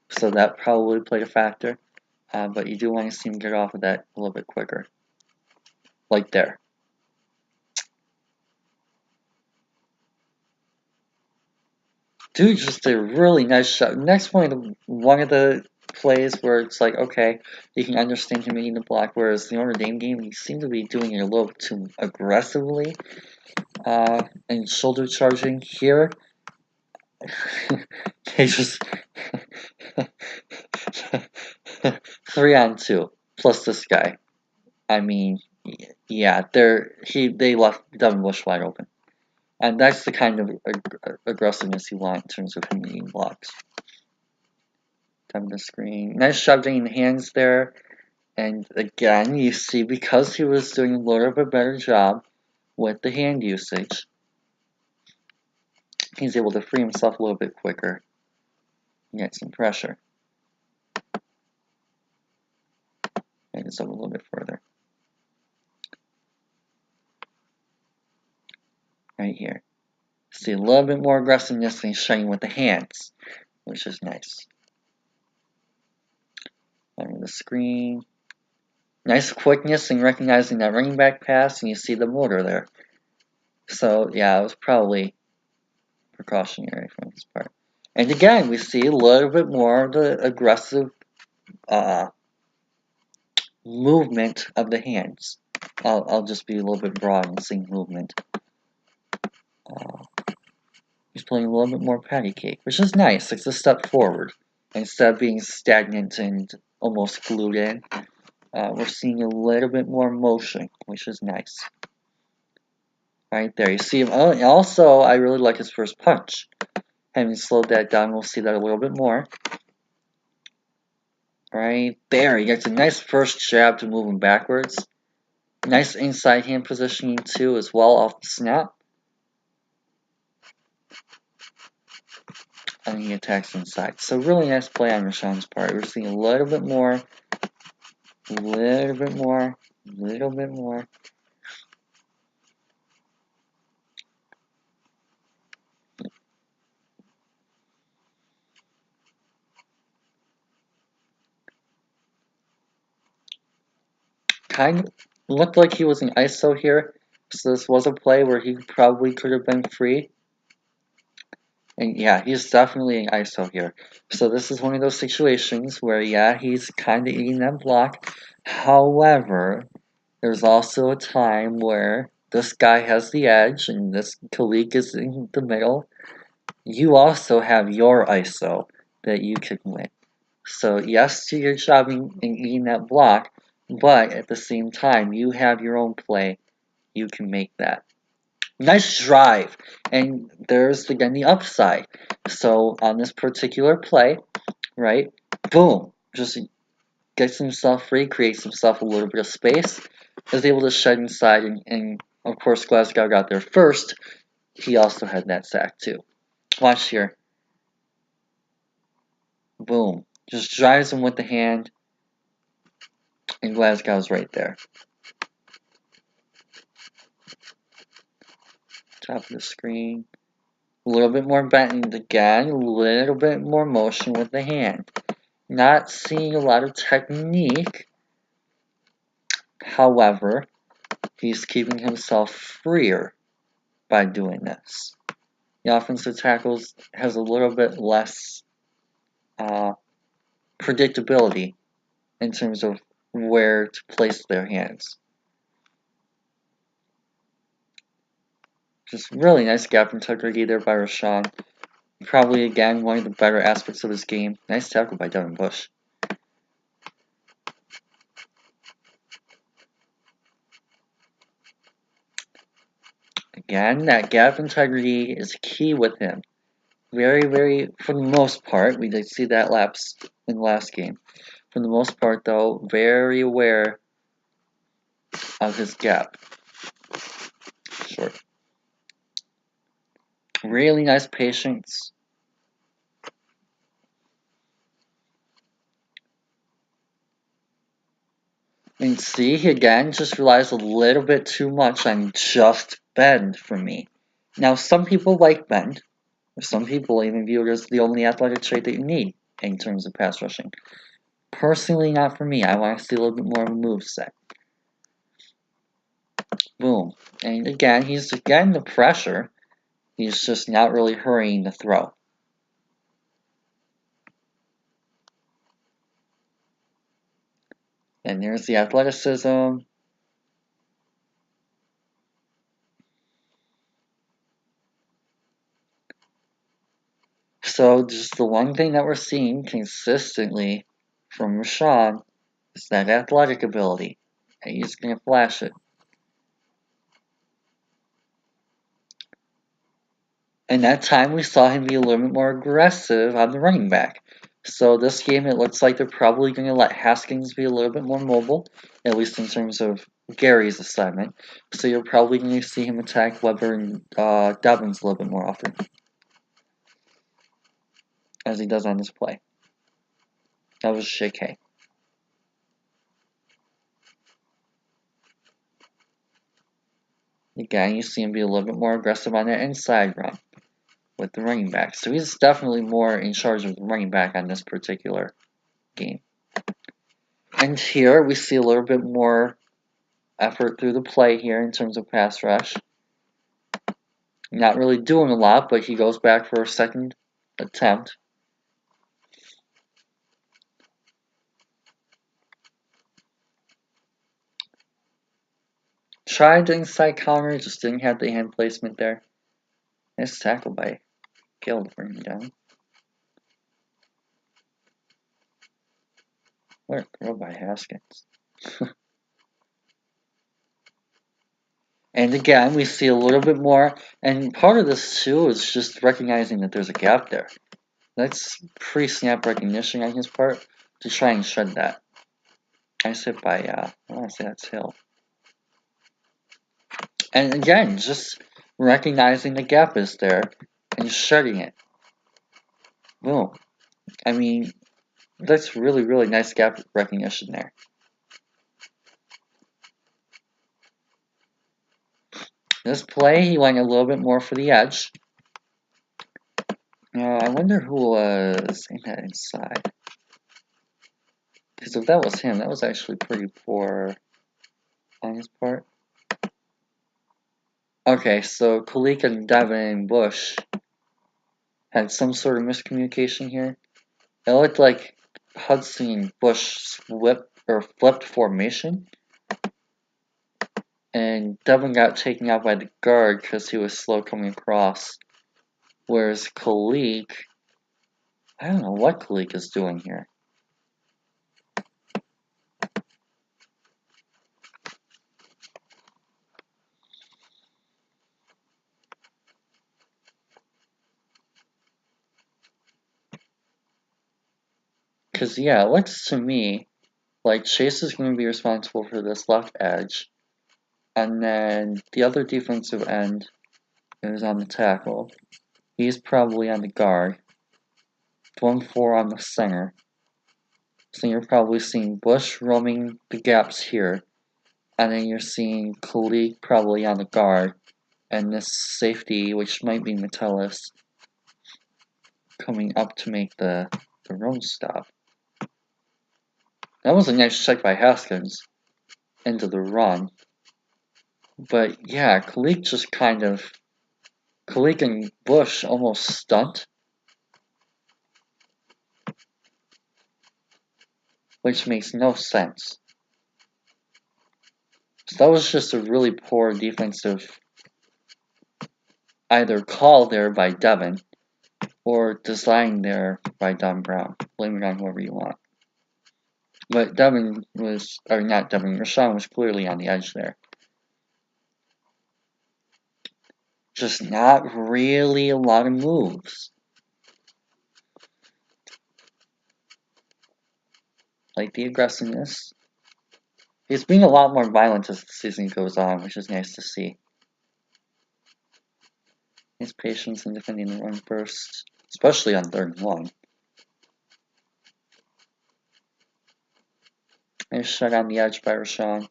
S1: so that probably played a factor. But you do want to see him get off of that a little bit quicker. Like there. Dude, just a really nice shot. Next one of the plays where it's like, okay, you can understand him eating the block, whereas the Notre Dame game, he seemed to be doing it a little too aggressively, and shoulder charging here. They just 3-on-2 plus this guy. I mean, yeah, they left Devin Bush wide open, and that's the kind of aggressiveness you want in terms of him eating blocks. Time the screen. Nice job getting the hands there, and again, you see because he was doing a little bit better job with the hand usage, he's able to free himself a little bit quicker and get some pressure. Make this up a little bit further. Right here. See a little bit more aggressiveness than showing with the hands, which is nice. On the screen. Nice quickness in recognizing that running back pass, and you see the motor there. So, yeah, it was probably precautionary from his part. And again, we see a little bit more of the aggressive movement of the hands. I'll just be a little bit broad and saying movement. He's playing a little bit more patty cake, which is nice. It's a step forward. Instead of being stagnant and almost glued in, we're seeing a little bit more motion, which is nice. Right there, you see him. Oh, also, I really like his first punch. Having slowed that down, we'll see that a little bit more. Right there, he gets a nice first jab to move him backwards. Nice inside hand positioning too, as well off the snap. And he attacks inside. So really nice play on Rashan's part. We're seeing a little bit more. Kind of looked like he was in ISO here. So this was a play where he probably could have been free. And yeah, he's definitely in ISO here. So this is one of those situations where, yeah, he's kind of eating that block. However, there's also a time where this guy has the edge and this Khalik is in the middle. You also have your ISO that you can win. So yes to your job in eating that block, but at the same time, you have your own play. You can make that. Nice drive. And there's again the upside. So on this particular play, right, boom, just gets himself free, creates himself a little bit of space, is able to shed inside, and of course Glasgow got there first. He also had that sack too. Watch here. Boom. Just drives him with the hand, and Glasgow's right there. Top of the screen. A little bit more bend again, a little bit more motion with the hand. Not seeing a lot of technique. However, he's keeping himself freer by doing this. The offensive tackles has a little bit less predictability in terms of where to place their hands. Just really nice gap integrity there by Rashan. Probably, again, one of the better aspects of his game. Nice tackle by Devin Bush. Again, that gap integrity is key with him. Very, for the most part, we did see that lapse in the last game. For the most part, though, very aware of his gap. Short. Really nice patience. And see, he again just relies a little bit too much on just bend for me. Now, some people like bend. Some people even view it as the only athletic trait that you need in terms of pass rushing. Personally, not for me. I want to see a little bit more of a move set. Boom. And again, he's getting the pressure. He's just not really hurrying the throw. And there's the athleticism. So just the one thing that we're seeing consistently from Rashan is that athletic ability. And he's going to flash it. And that time we saw him be a little bit more aggressive on the running back. So this game, it looks like they're probably going to let Haskins be a little bit more mobile, at least in terms of Gary's assignment. So you're probably going to see him attack Weber and Dobbins a little bit more often, as he does on this play. That was Shake Hay. Again, you see him be a little bit more aggressive on that inside run with the running back. So he's definitely more in charge of the running back on this particular game. And here we see a little bit more effort through the play here in terms of pass rush. Not really doing a lot, but he goes back for a second attempt. Tried the inside counter, just didn't have the hand placement there. Nice tackle by Gill to bring him down. What a throw by Haskins. And again, we see a little bit more, and part of this too is just recognizing that there's a gap there. That's pre-snap recognition on his part to try and shred that. I said by, I want to say that's Hill. And again, just recognizing the gap is there and shredding it. Boom. I mean, that's really, really nice gap recognition there. This play, he went a little bit more for the edge. I wonder who was in that inside. Because if that was him, that was actually pretty poor on his part. Okay, so Kulik and Devin Bush had some sort of miscommunication here. It looked like Hudson and Bush flipped formation. And Devin got taken out by the guard because he was slow coming across. Whereas Kulik, I don't know what Kulik is doing here. Because, yeah, it looks to me like Chase is going to be responsible for this left edge. And then the other defensive end is on the tackle. He's probably on the guard. 1-4 on the center. So you're probably seeing Bush roaming the gaps here. And then you're seeing Kulik probably on the guard. And this safety, which might be Metellus, coming up to make the run stop. That was a nice check by Haskins into the run. But yeah, Kulik just kind of... Kulik and Bush almost stunt. Which makes no sense. So that was just a really poor defensive either call there by Devin or design there by Don Brown. Blame it on whoever you want. But Devin was, or not Devin, Rashan was clearly on the edge there. Just not really a lot of moves. Like the aggressiveness. He's being a lot more violent as the season goes on, which is nice to see. His patience in defending the run first, especially on 3rd and 1. Nice shot on the edge by Rashan.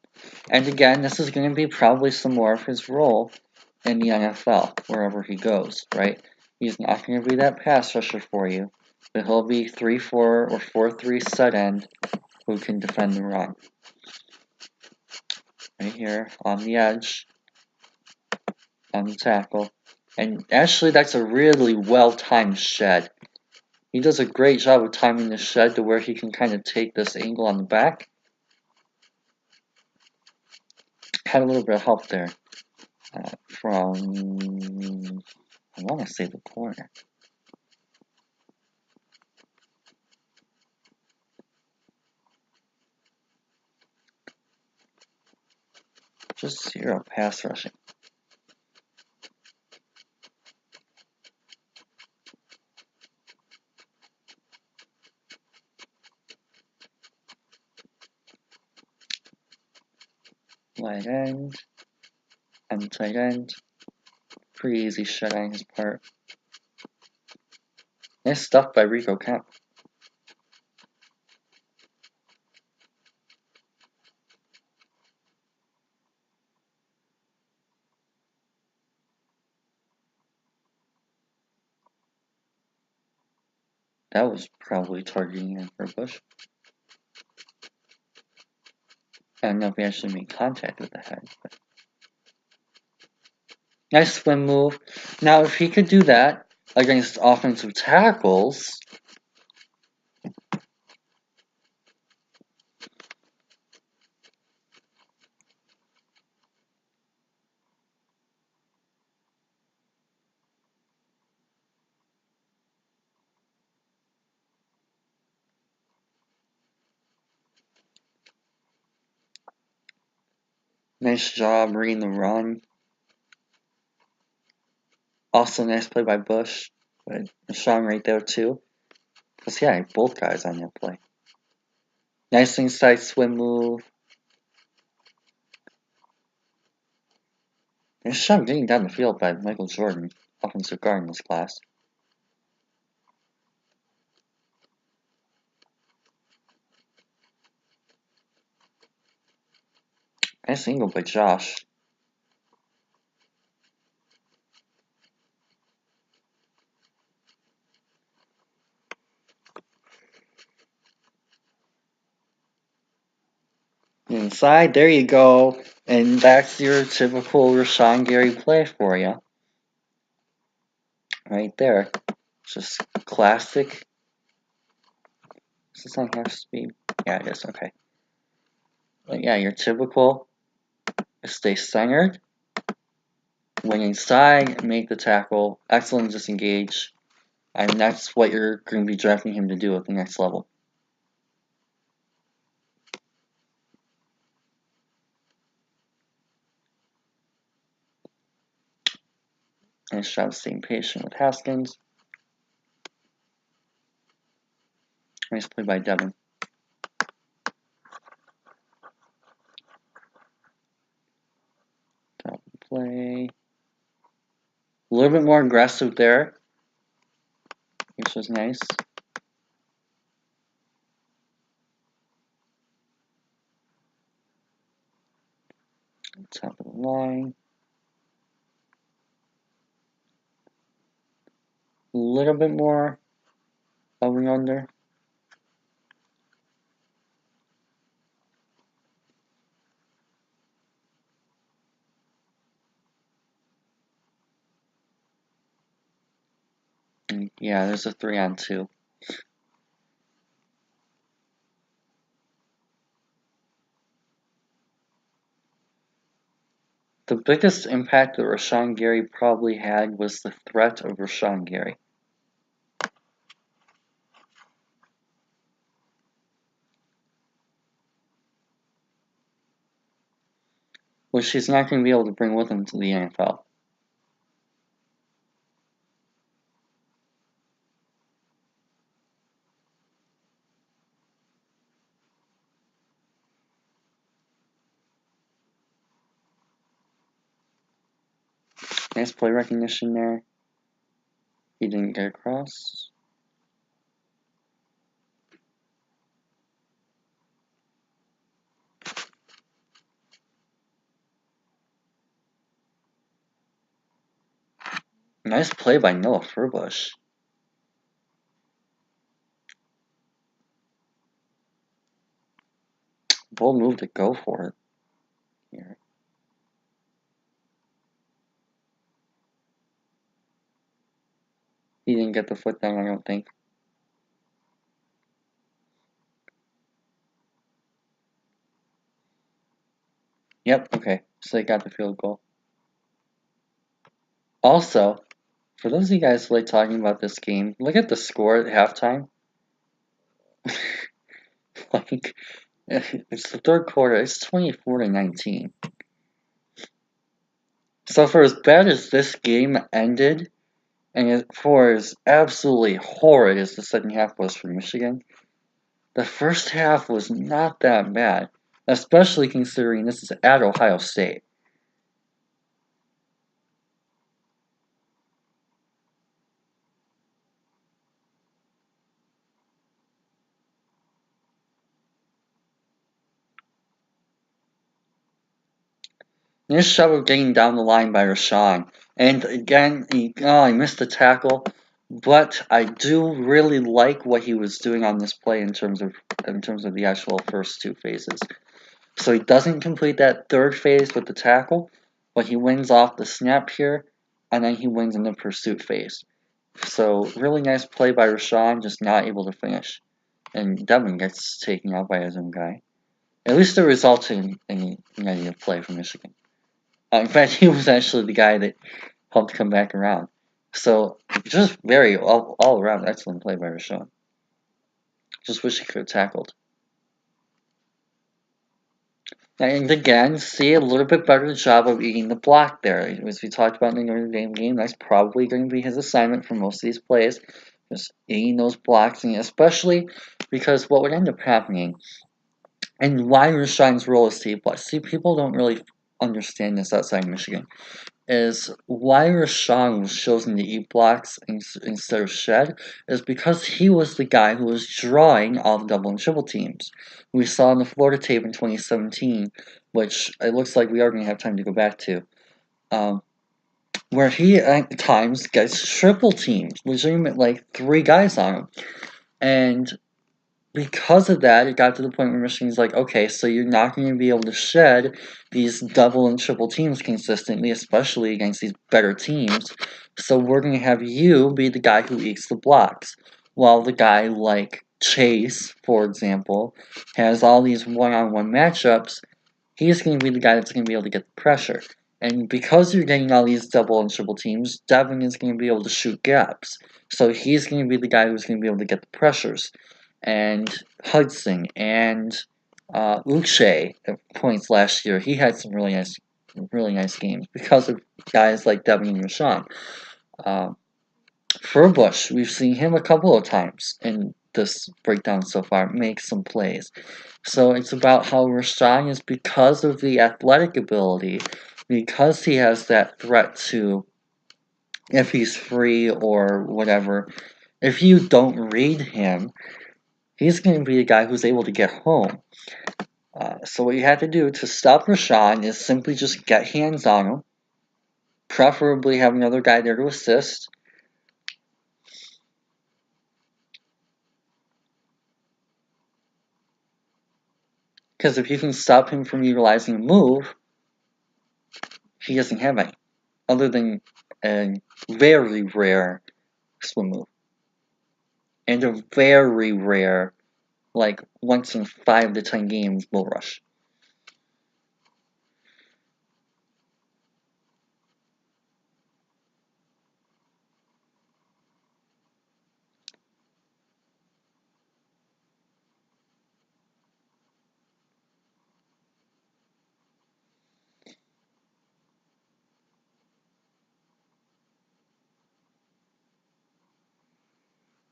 S1: And again, this is going to be probably some more of his role in the NFL, wherever he goes, right? He's not going to be that pass rusher for you, but he'll be 3-4 or 4-3 set end who can defend the run. Right here on the edge, on the tackle. And actually, that's a really well-timed shed. He does a great job of timing the shed to where he can kind of take this angle on the back had a little bit of help there from, I want to say the corner. Just 0 pass rushing. Light end, and tight end. Pretty easy shut on his part. Nice stuff by Rico Kemp. That was probably targeting him for a push. I don't know if he actually made contact with the head. But... Nice swim move. Now, if he could do that against offensive tackles, nice job reading the run. Also, nice play by Bush. But Rashan right there, too. Because, yeah, both guys on that play. Nice inside swim move. Nice shot getting down the field by Michael Jordan, offensive guard in this class. Nice angle by Josh. Inside, there you go. And that's your typical Rashan Gary play for you. Right there. Just classic. Is this on half speed? Yeah, it is. Okay. But yeah, your typical stay centered. When inside, make the tackle. Excellent disengage. And that's what you're going to be drafting him to do at the next level. Nice job staying patient with Haskins. Nice play by Devin. Top play. A little bit more aggressive there, which was nice. Top of the line. A little bit more over and under. And yeah, there's a 3-on-2. The biggest impact that Rashan Gary probably had was the threat of Rashan Gary. Which he's not going to be able to bring with him to the NFL. Nice play recognition there. He didn't get across. Nice play by Noah Furbush. Bold move to go for it here. He didn't get the foot down, I don't think. Yep, okay. So they got the field goal. Also, for those of you guys who like talking about this game, look at the score at halftime. Like, it's the third quarter. It's 24-19. So for as bad as this game ended, and for as absolutely horrid as the second half was for Michigan, the first half was not that bad, especially considering this is at Ohio State. Nice shot of getting down the line by Rashan. And again, he missed the tackle, but I do really like what he was doing on this play in terms of the actual first two phases. So he doesn't complete that third phase with the tackle, but he wins off the snap here, and then he wins in the pursuit phase. So really nice play by Rashan, just not able to finish. And Devin gets taken out by his own guy. At least it resulted in a negative play for Michigan. In fact, he was actually the guy that helped come back around. So just very all around excellent play by Rashan. Just wish he could have tackled. And again, see a little bit better job of eating the block there. As we talked about in the Notre Dame game, that's probably going to be his assignment for most of these plays. Just eating those blocks, and especially because what would end up happening, and why Rashawn's role is to eat blocks. See, people don't really understand this outside Michigan. Is why Rashawn was chosen to eat blocks instead of shed is because he was the guy who was drawing all the double and triple teams. We saw in the Florida tape in 2017, which it looks like we are going to have time to go back to, where he at times gets triple teams, legitimate like 3 guys on him. And because of that, it got to the point where Michigan's like, okay, so you're not going to be able to shed these double and triple teams consistently, especially against these better teams. So we're going to have you be the guy who eats the blocks. While the guy like Chase, for example, has all these one-on-one matchups, he's going to be the guy that's going to be able to get the pressure. And because you're getting all these double and triple teams, Devin is going to be able to shoot gaps. So he's going to be the guy who's going to be able to get the pressures. And Hudson and Uche at points last year, he had some really nice games because of guys like Devin and Rashawn. Furbush, we've seen him a couple of times in this breakdown so far, make some plays. So it's about how Rashawn is, because of the athletic ability, because he has that threat to, if he's free or whatever, if you don't read him, he's going to be the guy who's able to get home. So what you have to do to stop Rashawn is simply just get hands on him, preferably have another guy there to assist. Because if you can stop him from utilizing a move, he doesn't have any, other than a very rare swim move. And a very rare, like once in 5 to 10 games, bull rush.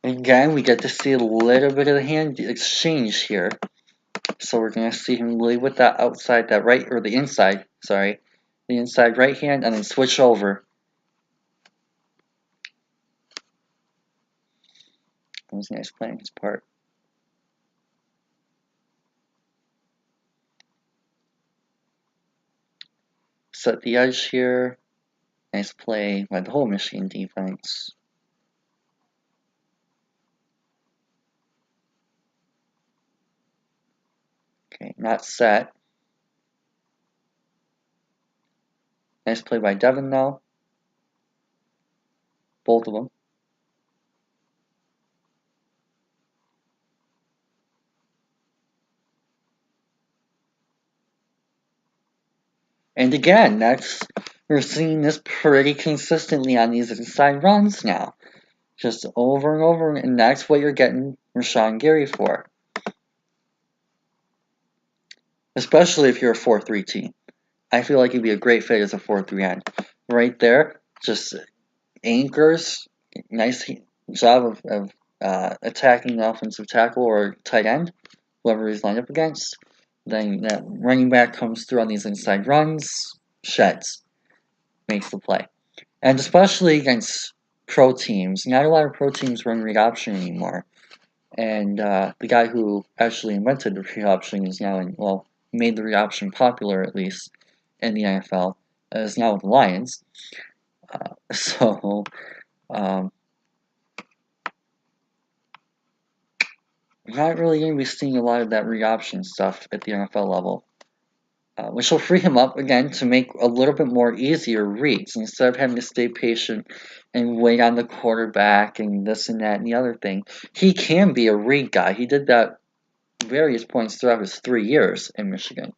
S1: Again, we get to see a little bit of the hand exchange here. So we're going to see him lead with that outside, that right, or the inside, sorry. The inside right hand, and then switch over. That was nice playing his part. Set the edge here. Nice play by the whole Michigan defense. Okay, not set. Nice play by Devin, though. Both of them. And again, we're seeing this pretty consistently on these inside runs now. Just over and over, and that's what you're getting Rashan Gary for. Especially if you're a 4-3 team. I feel like he'd be a great fit as a 4-3 end. Right there, just anchors, nice job of attacking the offensive tackle or tight end, whoever he's lined up against. Then that running back comes through on these inside runs, sheds, makes the play. And especially against pro teams, not a lot of pro teams run read option anymore. And the guy who actually invented the read option is now made the read option popular at least in the NFL, is now with the Lions. So we're not really going to be seeing a lot of that read option stuff at the NFL level. Which will free him up again to make a little bit more easier reads instead of having to stay patient and wait on the quarterback and this and that and the other thing. He can be a read guy. He did that various points throughout his 3 years in Michigan.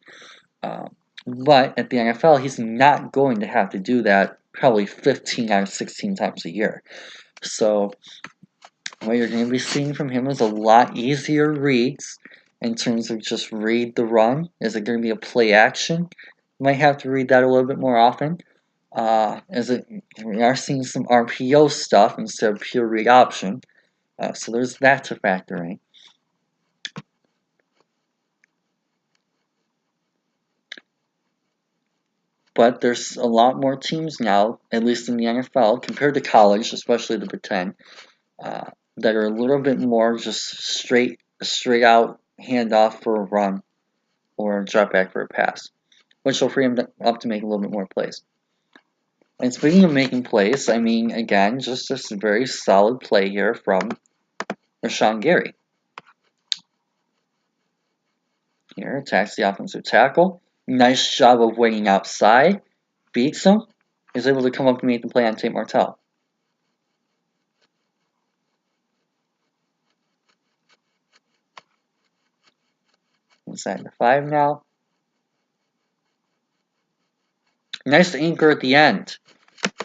S1: But at the NFL, he's not going to have to do that probably 15 out of 16 times a year. So what you're going to be seeing from him is a lot easier reads in terms of just read the run. Is it going to be a play action? You might have to read that a little bit more often. We are seeing some RPO stuff instead of pure read option. So there's that to factor in. But there's a lot more teams now, at least in the NFL, compared to college, especially the Big Ten, that are a little bit more just straight out handoff for a run or a drop back for a pass, which will free him up to make a little bit more plays. And speaking of making plays, I mean, again, just this very solid play here from Rashan Gary. Here, attacks the offensive tackle. Nice job of waiting outside. Beats him. Is able to come up and make the play on Tate Martell. Inside the 5 now. Nice anchor at the end.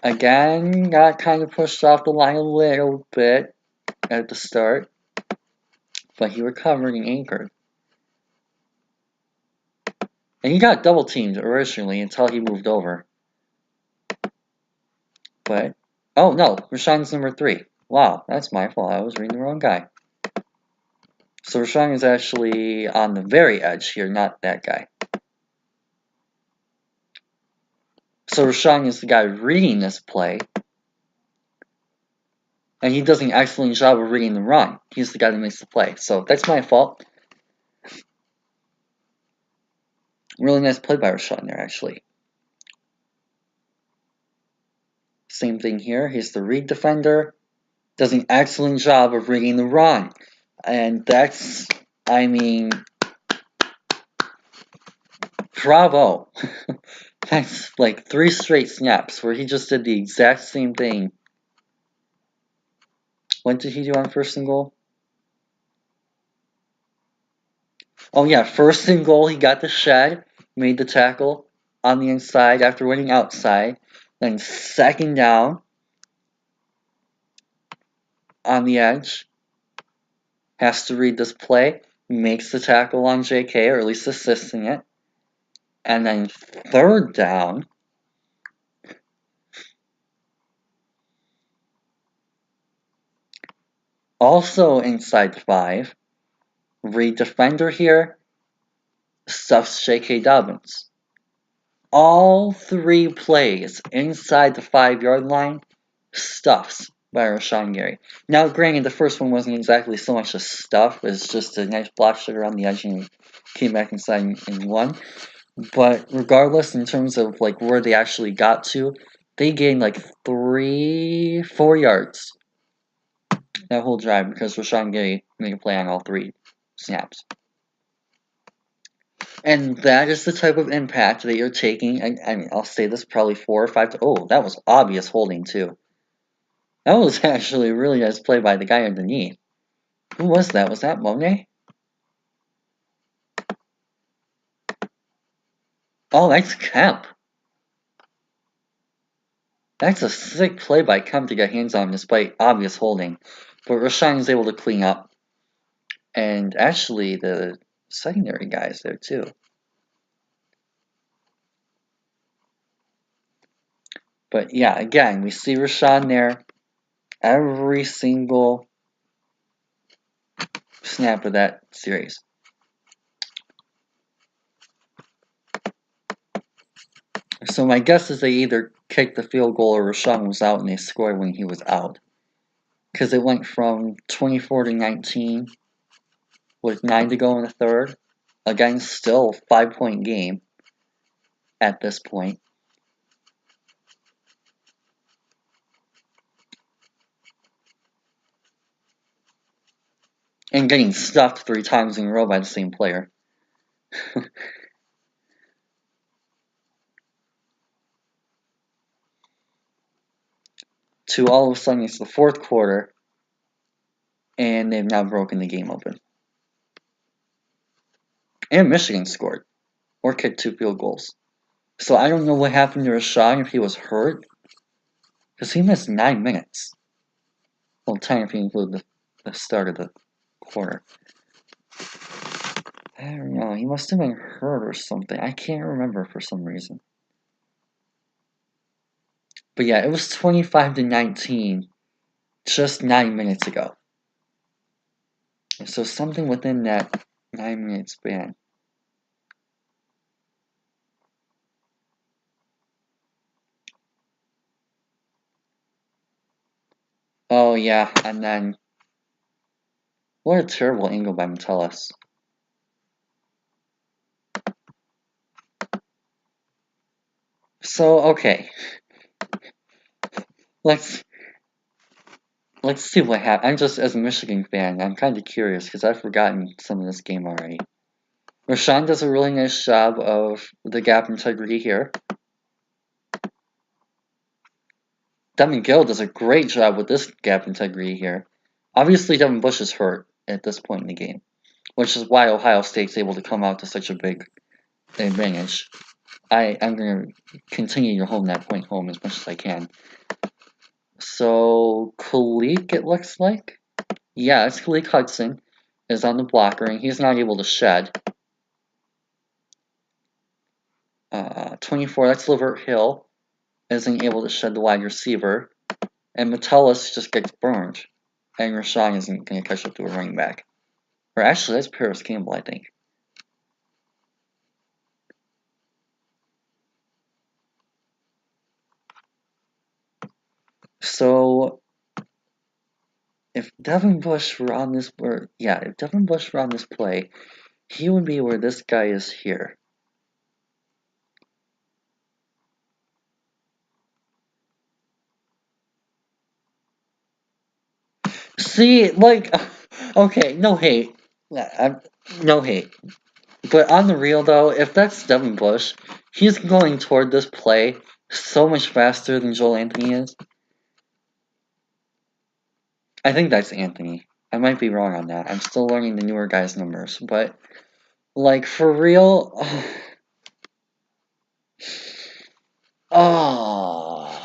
S1: Again, got kind of pushed off the line a little bit at the start. But he recovered and anchored. And he got double teamed originally until he moved over. But, oh no, Rashan's number 3. Wow, that's my fault. I was reading the wrong guy. So Rashan is actually on the very edge here, not that guy. So Rashan is the guy reading this play. And he does an excellent job of reading the run. He's the guy that makes the play. So that's my fault. Really nice play by Rashan there, actually. Same thing here. He's the read defender. Does an excellent job of reading the run. And that's, I mean, bravo. That's like 3 straight snaps where he just did the exact same thing. What did he do on 1st and goal? Oh yeah, 1st and goal, he got the shed, made the tackle on the inside after winning outside. Then 2nd down on the edge. Has to read this play, makes the tackle on JK, or at least assisting it. And then 3rd down. Also inside the 5. Read defender here. Stuffs J.K. Dobbins. All 3 plays inside the 5-yard line, stuffs by Rashan Gary. Now, granted, the first one wasn't exactly so much a stuff, it was just a nice block shot around the edge and came back inside and won. But regardless, in terms of like where they actually got to, they gained like 3-4 yards that whole drive because Rashan Gary made a play on all 3 snaps. And that is the type of impact that you're taking. I mean, I'll say this probably 4 or 5 oh, that was obvious holding too. That was actually a really nice play by the guy underneath. Who was that? Was that Monet? Oh, that's Kemp. That's a sick play by Kemp to get hands on him despite obvious holding. But Rashan is able to clean up. And actually, the secondary guy is there too. But yeah, again, we see Rashan there every single snap of that series. So my guess is they either kicked the field goal or Rashan was out and they scored when he was out. Because it went from 24-19 with 9 to go in the third. Again, still 5-point game at this point. And getting stuffed 3 times in a row by the same player. To all of a sudden, it's the fourth quarter, and they've now broken the game open. And Michigan scored, or kicked 2 field goals. So I don't know what happened to Rashan, if he was hurt, because he missed 9 minutes. Well, 10 if you include the start of the quarter. I don't know, he must have been hurt or something. I can't remember for some reason. But yeah, it was 25-19 just 9 minutes ago. So something within that 9-minute span. Oh yeah, and then what a terrible angle by Metellus. So okay, let's see what happened. I'm just, as a Michigan fan, I'm kind of curious because I've forgotten some of this game already. Rashan does a really nice job of the gap integrity here. Devin Gill does a great job with this gap integrity here. Obviously, Devin Bush is hurt at this point in the game, which is why Ohio State's able to come out to such a big advantage. I'm going to continue to hone that point home as much as I can. So, Khalik, it looks like. Yeah, it's Khalik Hudson is on the blocker, and he's not able to shed. 24, that's Lavert Hill, isn't able to shed the wide receiver. And Metellus just gets burned. And Rashan isn't going to catch up to a running back. Or actually, that's Paris Campbell, I think. So, if Devin Bush were on this, if Devin Bush were on this play, he would be where this guy is here. See, like, okay, no hate. No hate. But on the real, though, if that's Devin Bush, he's going toward this play so much faster than Joel Anthony is. I think that's Anthony. I might be wrong on that. I'm still learning the newer guy's numbers. But, like, for real... Oh...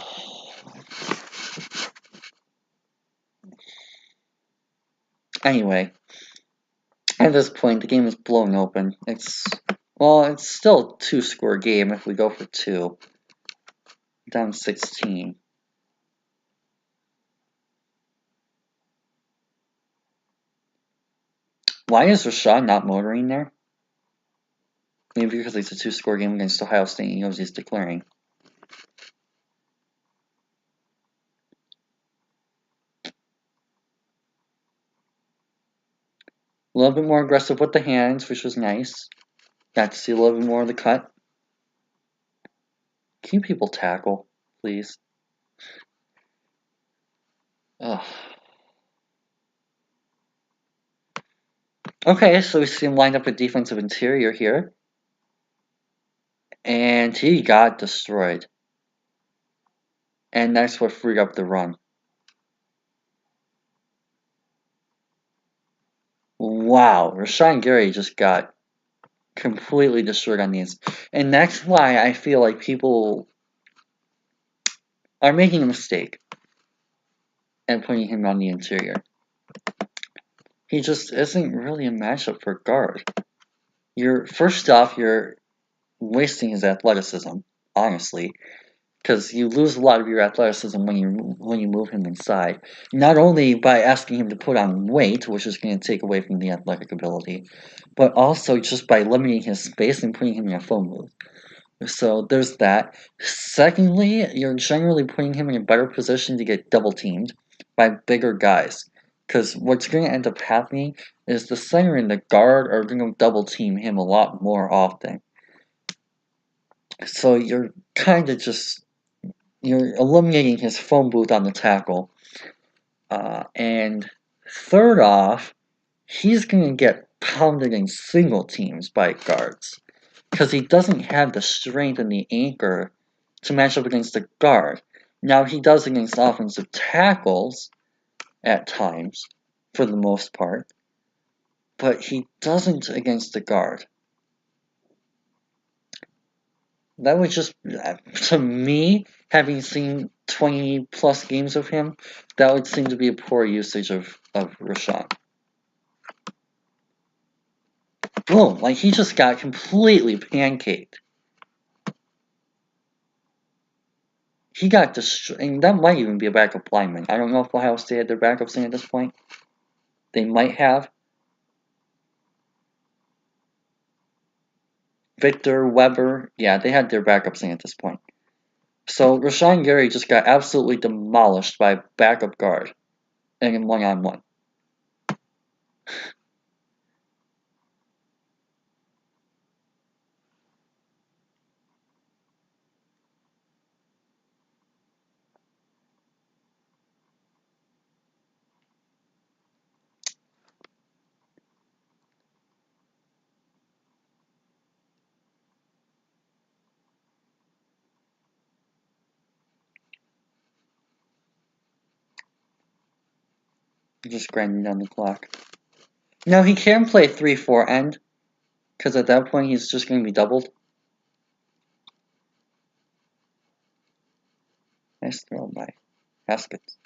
S1: Anyway, at this point, the game is blown open. It's still a 2-score game if we go for 2. Down 16. Why is Rashan not motoring there? Maybe because it's a 2-score game against Ohio State and he knows he's declaring. A little bit more aggressive with the hands, which was nice. Got to see a little bit more of the cut. Can people tackle, please? Ugh. Okay, so we see him lined up a defensive interior here. And he got destroyed. And that's what freed up the run. Wow, Rashan Gary just got completely destroyed on these. And that's why I feel like people are making a mistake and putting him on the interior. He just isn't really a matchup for guard. First off, you're wasting his athleticism, honestly, because you lose a lot of your athleticism when you move him inside. Not only by asking him to put on weight, which is going to take away from the athletic ability, but also just by limiting his space and putting him in a phone booth. So there's that. Secondly, you're generally putting him in a better position to get double teamed by bigger guys. Because what's going to end up happening is the center and the guard are going to double team him a lot more often. So you're kind of just you're eliminating his phone booth on the tackle. And third off, he's going to get pounded in single teams by guards because he doesn't have the strength and the anchor to match up against the guard. Now, he does against offensive tackles at times, for the most part, but he doesn't against the guard. That was just, to me, having seen 20 plus games of him, that would seem to be a poor usage of Rashan. Boom, like he just got completely pancaked. He got destroyed, and that might even be a backup lineman. I don't know if Ohio State had their backups in at this point. They might have. Victor, Weber, yeah, they had their backups in at this point. So Rashan Gary just got absolutely demolished by a backup guard in one-on-one. Just grinding down the clock. Now he can play 3-4 end, because at that point he's just going to be doubled. Nice throw by Haskins.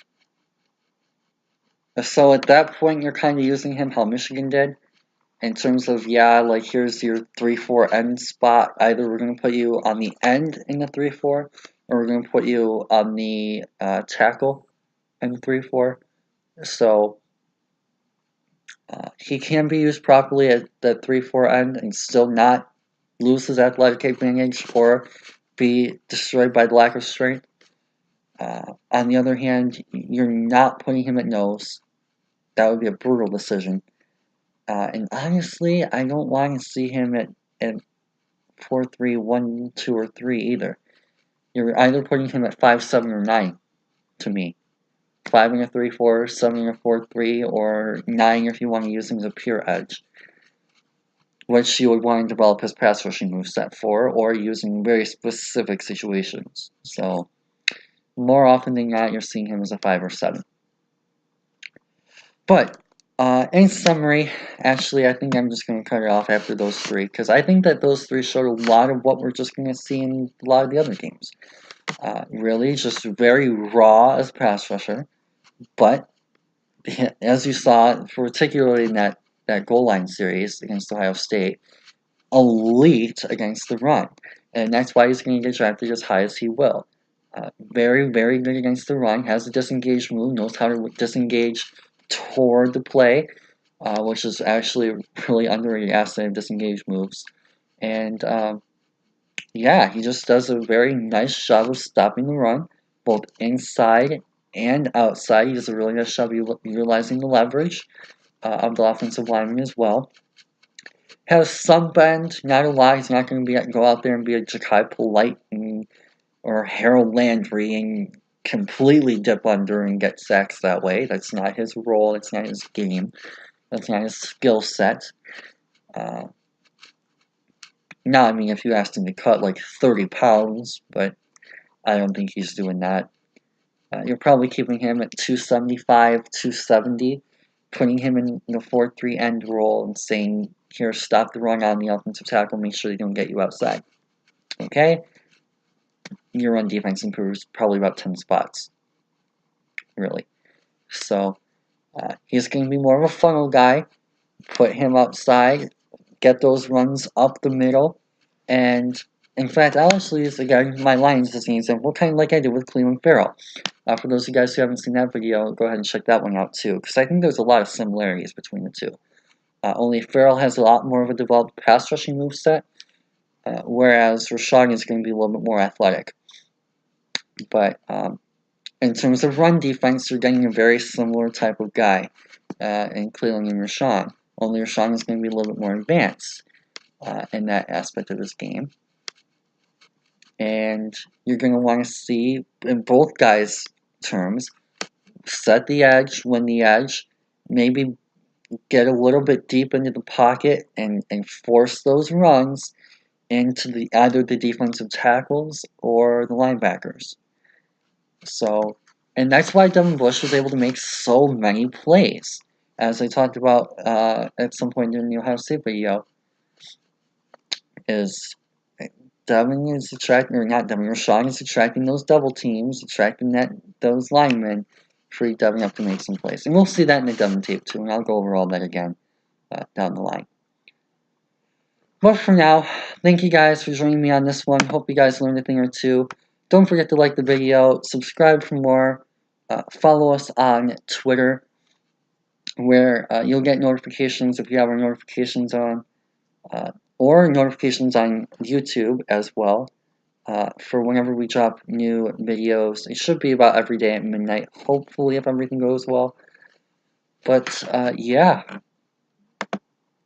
S1: So at that point you're kind of using him how Michigan did, in terms of, yeah, like here's your 3-4 end spot. Either we're going to put you on the end in the 3-4, or we're going to put you on the tackle in the 3-4. So he can be used properly at the 3-4 end and still not lose his athletic advantage or be destroyed by the lack of strength. On the other hand, you're not putting him at nose. That would be a brutal decision. And honestly, I don't want to see him at 4-3, 1, 2, or 3 either. You're either putting him at 5, 7, or 9 to me. 5 in a 3-4, 7 in a 4-3, or 9 if you want to use him as a pure edge, which you would want to develop his pass rushing moveset for, or use in very specific situations. So, more often than not, you're seeing him as a 5 or 7. But, in summary, actually, I think I'm just going to cut it off after those 3, because I think that those 3 showed a lot of what we're just going to see in a lot of the other games. Really, just very raw as a pass rusher, but as you saw, particularly in that goal line series against Ohio State, elite against the run. And that's why he's going to get drafted as high as he will. Very, very good against the run, has a disengage move, knows how to disengage toward the play, which is actually a really underrated asset of disengage moves. And yeah, he just does a very nice job of stopping the run, both inside and outside. He does a really nice job utilizing the leverage of the offensive lineman as well. Has some bend, not a lot. He's not going to go out there and be a Ja'Kai Polite or Harold Landry and completely dip under and get sacks that way. That's not his role. That's not his game. That's not his skill set. Now, I mean, if you asked him to cut like 30 pounds, but I don't think he's doing that. You're probably keeping him at 275, 270, putting him in the 4-3 end role and saying, here, stop the run on the offensive tackle, make sure they don't get you outside. Okay? your run defense improves probably about 10 spots, really. So he's going to be more of a funnel guy. Put him outside, get those runs up the middle, and in fact, I'll actually use again my lines as an example, kind of like I did with Cleveland Farrell. For those of you guys who haven't seen that video, go ahead and check that one out too, because I think there's a lot of similarities between the two. Only Farrell has a lot more of a developed pass rushing moveset, whereas Rashan is going to be a little bit more athletic. But in terms of run defense, you're getting a very similar type of guy in Cleveland and Rashan. Only Rashan is going to be a little bit more advanced in that aspect of his game. And you're going to want to see, in both guys' terms, set the edge, win the edge, maybe get a little bit deep into the pocket and force those runs into either the defensive tackles or the linebackers. So, and that's why Devin Bush was able to make so many plays. As I talked about at some point during the Ohio State video, is Devin is attracting, or not Devin, Rashan is attracting those double teams, attracting those linemen, free Devin up to make some plays. And we'll see that in the Devin tape too, and I'll go over all that again down the line. But for now, thank you guys for joining me on this one. Hope you guys learned a thing or two. Don't forget to like the video, subscribe for more, follow us on Twitter, where you'll get notifications if you have our notifications on, or notifications on YouTube as well, for whenever we drop new videos. It should be about every day at midnight, hopefully, if everything goes well. But, yeah.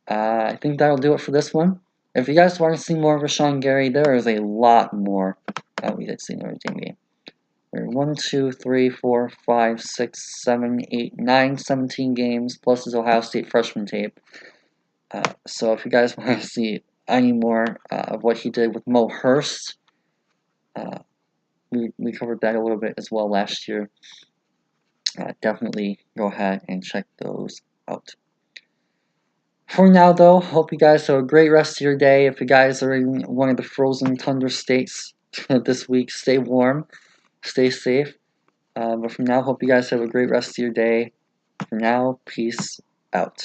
S1: I think that'll do it for this one. If you guys want to see more of Rashan Gary, there is a lot more. We did see Notre Dame game. 1, 2, 3, 4, 5, 6, 7, 8, 9, 17 games, plus his Ohio State freshman tape. So if you guys want to see any more of what he did with Mo Hurst, we covered that a little bit as well last year. Definitely go ahead and check those out. For now, though, hope you guys have a great rest of your day. If you guys are in one of the frozen tundra states this week, stay warm, stay safe. But for now, hope you guys have a great rest of your day. For now, peace out.